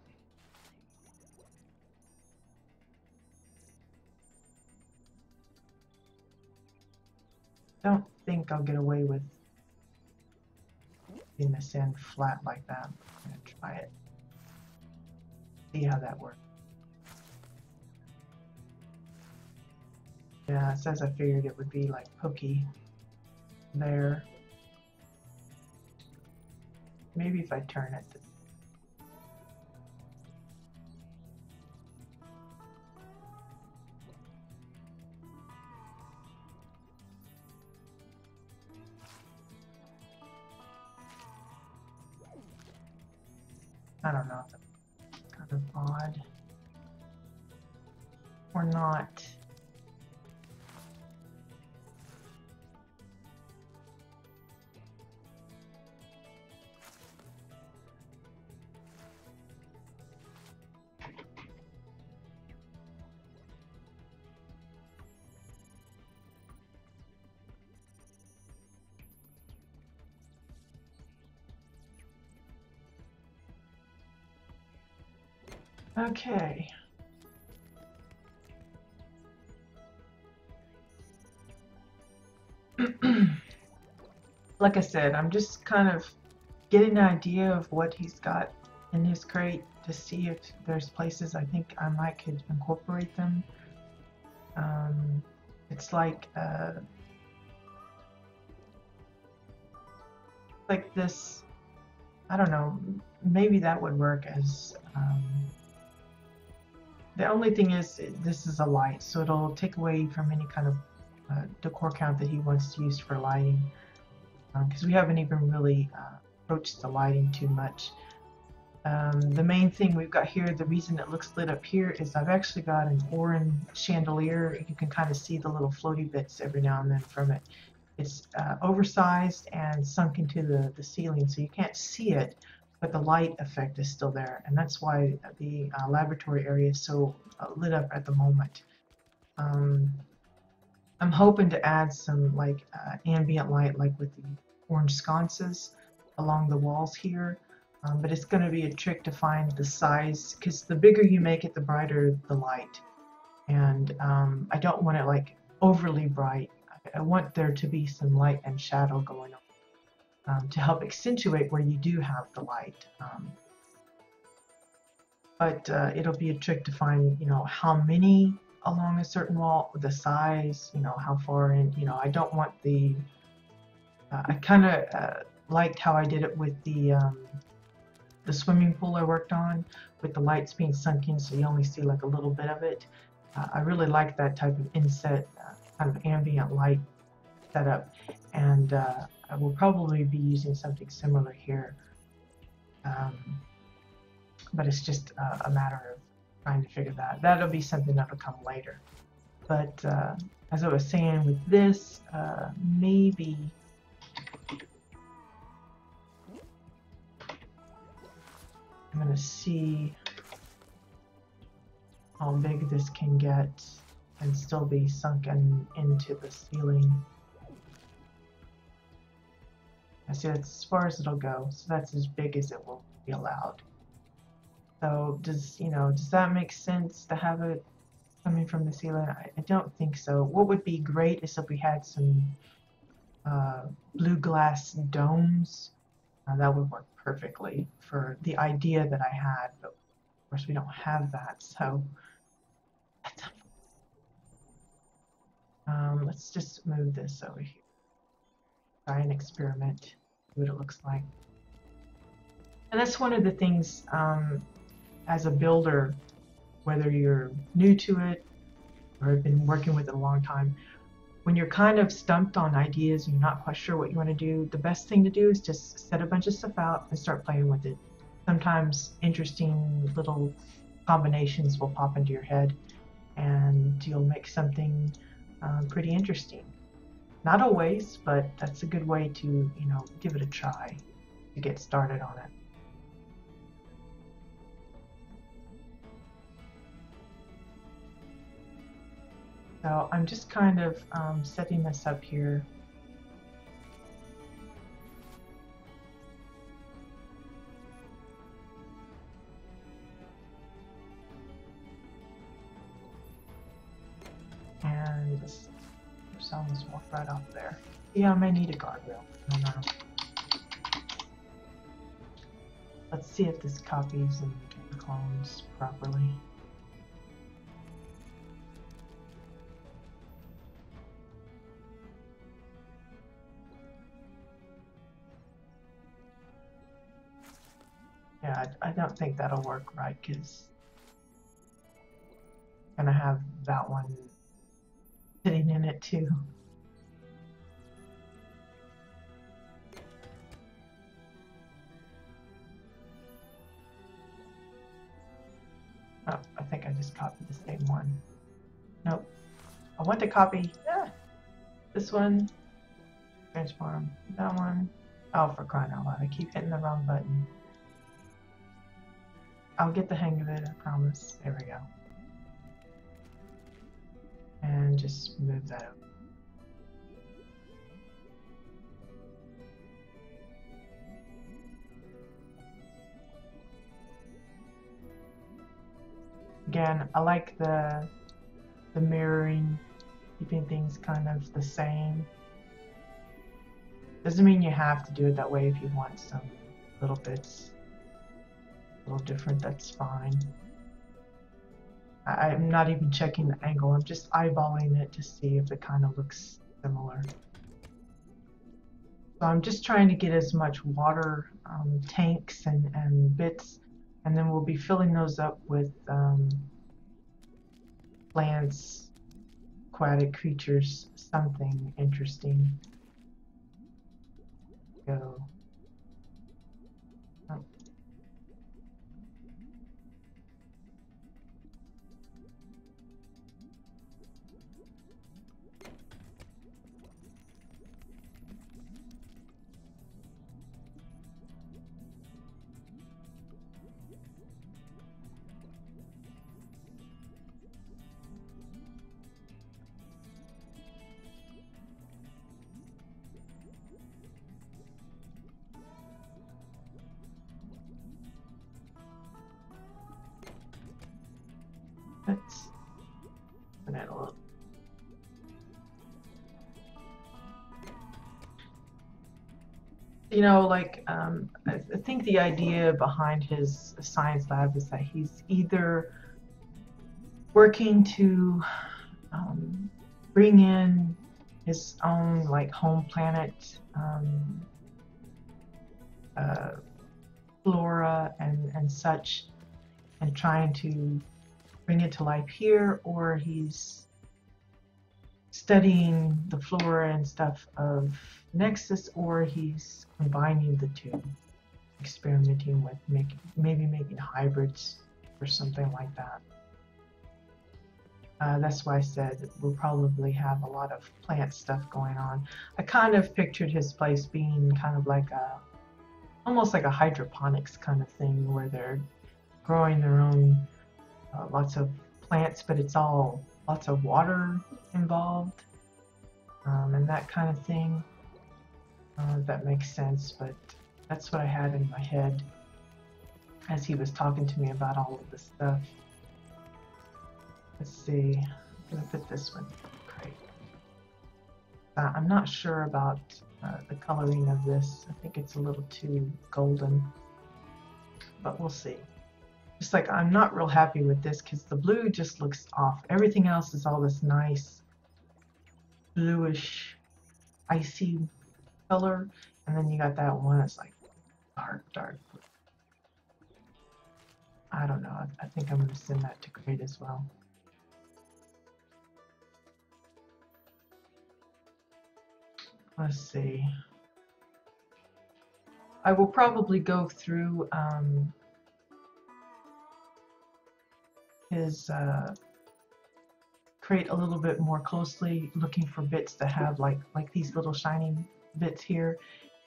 Don't think I'll get away with in the sand flat like that. I'm gonna try it. See how that works. Yeah, it says I figured it would be like pokey there. Maybe if I turn it. I don't know. Kind of odd. Or not. Okay. Like I said, I'm just kind of getting an idea of what he's got in his crate to see if there's places I think I might could incorporate them. It's like this, I don't know, maybe that would work as, the only thing is this is a light, so it'll take away from any kind of decor count that he wants to use for lighting, because we haven't even really approached the lighting too much. The main thing we've got here, the reason it looks lit up here is I've actually got an orange chandelier. You can kind of see the little floaty bits every now and then from it. It's oversized and sunk into the ceiling, so you can't see it, but the light effect is still there, and that's why the laboratory area is so lit up at the moment. I'm hoping to add some like ambient light, like with the orange sconces along the walls here. But it's going to be a trick to find the size, because the bigger you make it, the brighter the light. And I don't want it like overly bright. I want there to be some light and shadow going on to help accentuate where you do have the light. But it'll be a trick to find, how many along a certain wall, the size, how far in, I don't want I kind of liked how I did it with the swimming pool I worked on, with the lights being sunk in so you only see like a little bit of it. I really like that type of inset, kind of ambient light setup, and I will probably be using something similar here. But it's just a matter of trying to figure that. That'll be something that'll come later. But as I was saying with this, maybe I'm going to see how big this can get and still be sunken into the ceiling. I see that's as far as it'll go, so that's as big as it will be allowed. So does that make sense to have it coming from the ceiling? I don't think so. What would be great is if we had some blue glass domes. That would work perfectly for the idea that I had, but of course we don't have that, so let's just move this over here. Try an experiment, see what it looks like. And that's one of the things, as a builder, whether you're new to it or have been working with it a long time, when you're kind of stumped on ideas and you're not quite sure what you want to do, the best thing to do is just set a bunch of stuff out and start playing with it. Sometimes interesting little combinations will pop into your head and you'll make something pretty interesting. Not always, but that's a good way to, give it a try to get started on it. So I'm just kind of setting this up here. And just almost walk right off there. Yeah, I may need a guardrail. I don't know. Let's see if this copies and clones properly. Yeah, I don't think that'll work right, because I'm gonna have that one sitting in it too. Oh, I think I just copied the same one. Nope. I want to copy this one. Transform that one. Oh, for crying out loud. I keep hitting the wrong button. I'll get the hang of it, I promise. There we go. And just move that over. Again, I like the mirroring, keeping things kind of the same. Doesn't mean you have to do it that way. If you want some little bits a little different, that's fine. I'm not even checking the angle. I'm just eyeballing it to see if it kind of looks similar. So I'm just trying to get as much water tanks and bits, and then we'll be filling those up with plants, aquatic creatures, something interesting. Go. Oh. Let's open it a little. You know, like, I think the idea behind his science lab is that he's either working to bring in his own, like, home planet flora and such, and trying to bring it to life here, or he's studying the flora and stuff of Nexus, or he's combining the two, experimenting with maybe making hybrids or something like that. That's why I said we'll probably have a lot of plant stuff going on. I kind of pictured his place being kind of like almost like a hydroponics kind of thing, where they're growing their own lots of plants, but it's all lots of water involved, and that kind of thing. That makes sense, but that's what I had in my head as he was talking to me about all of this stuff. Let's see, I'm gonna put this one in the crate. I'm not sure about the coloring of this. I think it's a little too golden, but we'll see. Just like, I'm not real happy with this because the blue just looks off. Everything else is all this nice bluish icy color, and then you got that one that's like dark blue. I don't know. I think I'm going to send that to crate as well. Let's see. I will probably go through his crate a little bit more closely, looking for bits that have like these little shining bits here,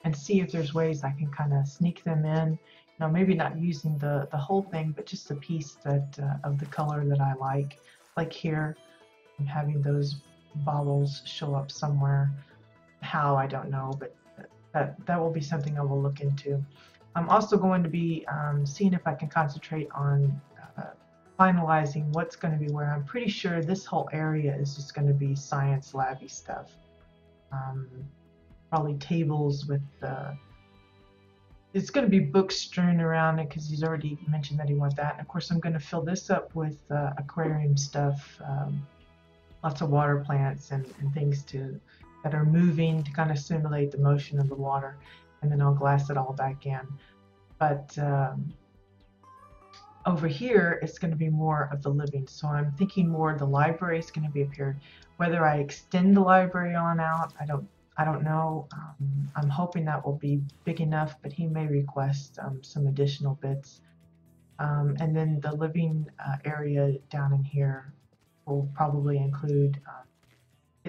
and see if there's ways I can kind of sneak them in. You know, maybe not using the whole thing, but just a piece that of the color that I like here. I'm having those baubles show up somewhere. How, I don't know, but that will be something I will look into. I'm also going to be seeing if I can concentrate on finalizing what's going to be where. I'm pretty sure this whole area is just going to be science labby stuff. Probably tables with it's going to be books strewn around it because he's already mentioned that he wants that. And of course, I'm going to fill this up with aquarium stuff, lots of water plants and things that are moving to kind of simulate the motion of the water, and then I'll glass it all back in. But over here, it's going to be more of the living. So I'm thinking more the library is going to be up here. Whether I extend the library on out, I don't know. I'm hoping that will be big enough, but he may request some additional bits. And then the living area down in here will probably include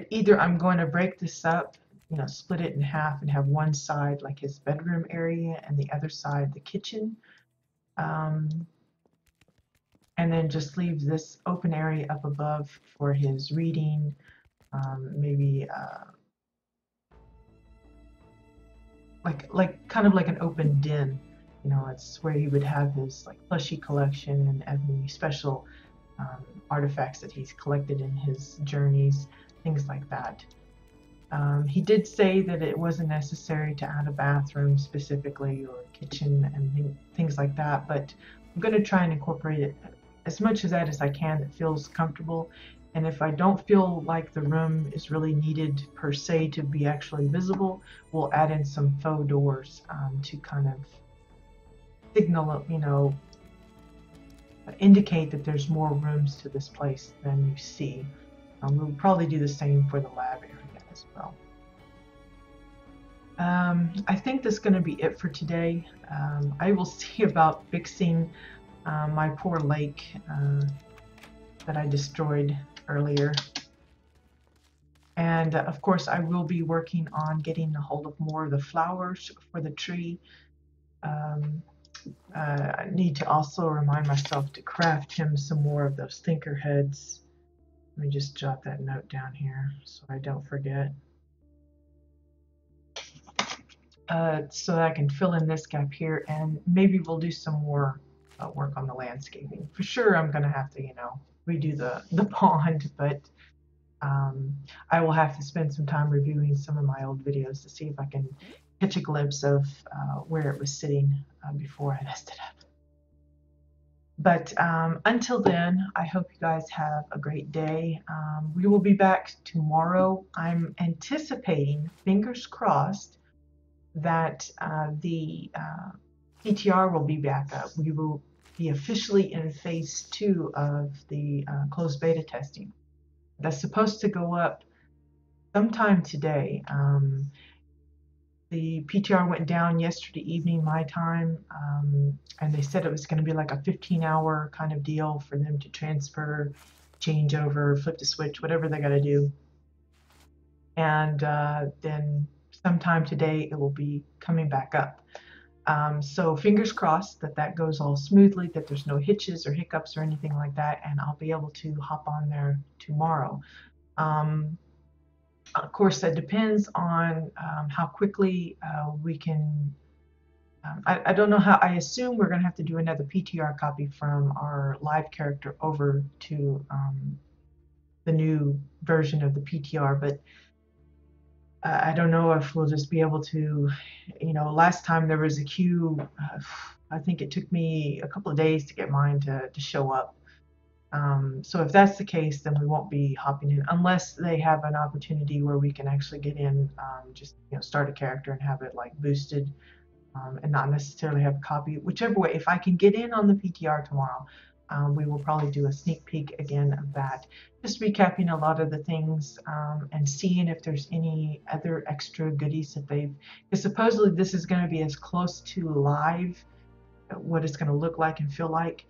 either I'm going to break this up, you know, split it in half and have one side like his bedroom area and the other side the kitchen. And then just leave this open area up above for his reading, maybe like kind of like an open den. You know, it's where he would have his like plushie collection and any special artifacts that he's collected in his journeys, things like that. He did say that it wasn't necessary to add a bathroom specifically or a kitchen and things like that, but I'm going to try and incorporate it as much of that as I can that feels comfortable. And if I don't feel like the room is really needed per se to be actually visible, we'll add in some faux doors to kind of signal, indicate that there's more rooms to this place than you see. We'll probably do the same for the lab area as well. I think that's going to be it for today. I will see about fixing my poor lake that I destroyed earlier. And of course, I will be working on getting a hold of more of the flowers for the tree. I need to also remind myself to craft him some more of those thinker heads. Let me just jot that note down here so I don't forget. So that I can fill in this gap here, and maybe we'll do some more work on the landscaping. For sure, I'm going to have to, redo the pond, but I will have to spend some time reviewing some of my old videos to see if I can catch a glimpse of where it was sitting before I messed it up. But until then, I hope you guys have a great day. We will be back tomorrow. I'm anticipating, fingers crossed, that the PTR will be back up. We will be officially in phase 2 of the closed beta testing. That's supposed to go up sometime today. The PTR went down yesterday evening my time, and they said it was going to be like a 15-hour kind of deal for them to transfer, change over, flip the switch, whatever they got to do. And then sometime today it will be coming back up. So fingers crossed that that goes all smoothly, that there's no hitches or hiccups or anything like that, and I'll be able to hop on there tomorrow. Of course, that depends on how quickly we can. I don't know how. I assume we're going to have to do another PTR copy from our live character over to the new version of the PTR, but I don't know if we'll just be able to, last time there was a queue, I think it took me a couple of days to get mine to show up. So if that's the case, then we won't be hopping in unless they have an opportunity where we can actually get in, just start a character and have it like boosted, and not necessarily have a copy. Whichever way, if I can get in on the PTR tomorrow, we will probably do a sneak peek again of that, just recapping a lot of the things and seeing if there's any other extra goodies that they've, because supposedly this is going to be as close to live, what it's going to look like and feel like,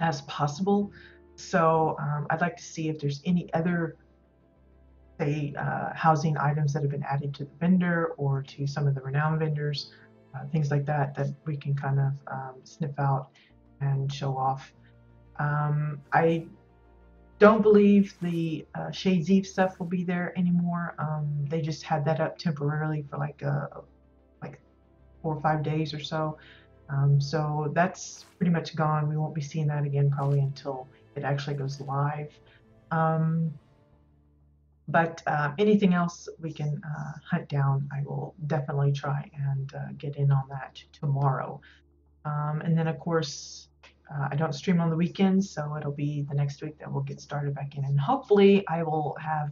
as possible. So I'd like to see if there's any other, say, housing items that have been added to the vendor or to some of the renowned vendors, things like that, that we can kind of sniff out and show off. I don't believe the Shades Eve stuff will be there anymore. They just had that up temporarily for like 4 or 5 days or so. So that's pretty much gone. We won't be seeing that again probably until it actually goes live. But anything else we can hunt down, I will definitely try and get in on that tomorrow. And then, of course, I don't stream on the weekends, so it'll be the next week that we'll get started back in. And hopefully I will have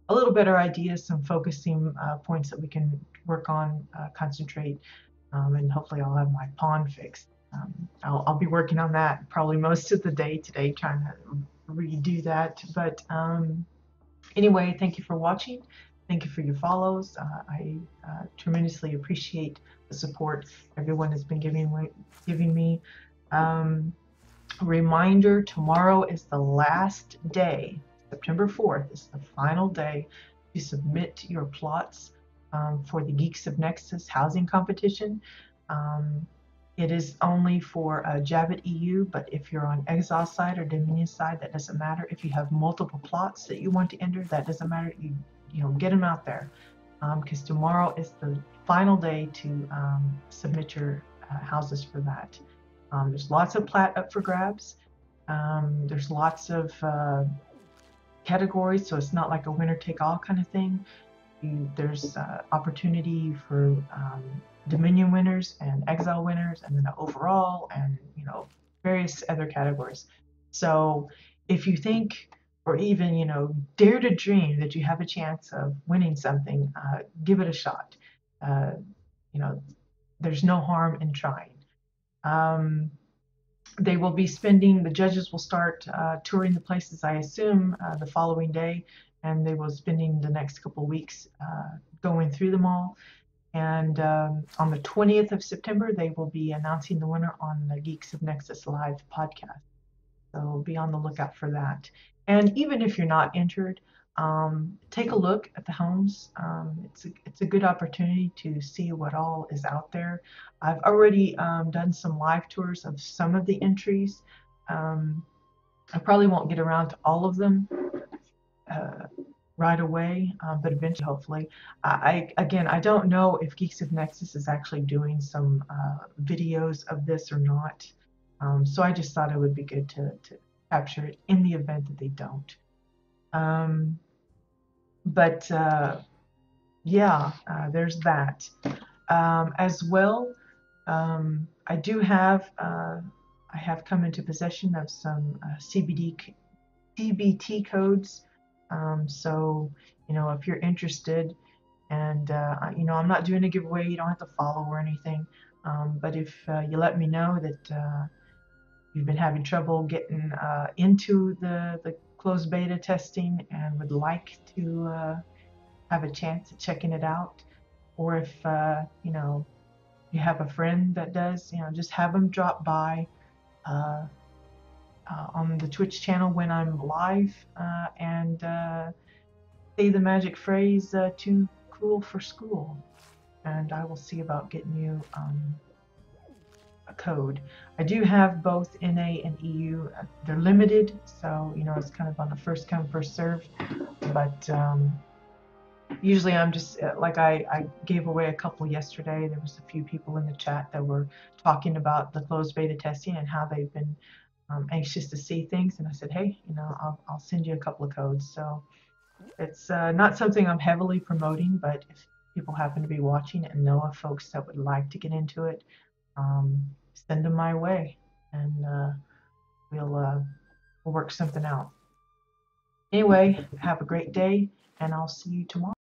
a little better idea, some focusing points that we can work on, concentrate, and hopefully I'll have my pond fixed. I'll be working on that probably most of the day today, trying to redo that. But anyway, thank you for watching. Thank you for your follows. I tremendously appreciate the support everyone has been giving me. Reminder, tomorrow is the last day. September 4th is the final day to submit your plots for the Geeks of Nexus housing competition. It is only for Javid EU, but if you're on Exhaust side or Dominion side, that doesn't matter. If you have multiple plots that you want to enter, that doesn't matter. You get them out there, because tomorrow is the final day to submit your houses for that. There's lots of plat up for grabs. There's lots of categories, so it's not like a winner take all kind of thing. There's opportunity for Dominion winners and Exile winners, and then overall, and various other categories. So if you think, or even dare to dream that you have a chance of winning something, give it a shot. Uh, you know, there's no harm in trying. They will be the judges will start touring the places, I assume, the following day, and they will spending the next couple of weeks going through them all. And on the 20th of September, they will be announcing the winner on the Geeks of Nexus Live podcast. So be on the lookout for that. And even if you're not entered, take a look at the homes. It's a good opportunity to see what all is out there. I've already done some live tours of some of the entries. I probably won't get around to all of them right away, but eventually, hopefully. I don't know if Geeks of Nexus is actually doing some videos of this or not. So I just thought it would be good to capture it in the event that they don't. But yeah, there's that. As well, I do have I have come into possession of some CBT codes. So if you're interested, and I'm not doing a giveaway, you don't have to follow or anything. But if you let me know that you've been having trouble getting into the closed beta testing and would like to have a chance at checking it out, or if you have a friend that does, just have them drop by on the Twitch channel when I'm live and say the magic phrase, "too cool for school," and I will see about getting you a code. I do have both NA and EU. They're limited, so it's kind of on a first come first serve. But usually I'm just like I gave away a couple yesterday. There was a few people in the chat that were talking about the closed beta testing and how they've been anxious to see things, and I said, hey, I'll send you a couple of codes. So it's not something I'm heavily promoting, but if people happen to be watching and know of folks that would like to get into it, send them my way, and we'll work something out. Anyway, have a great day, and I'll see you tomorrow.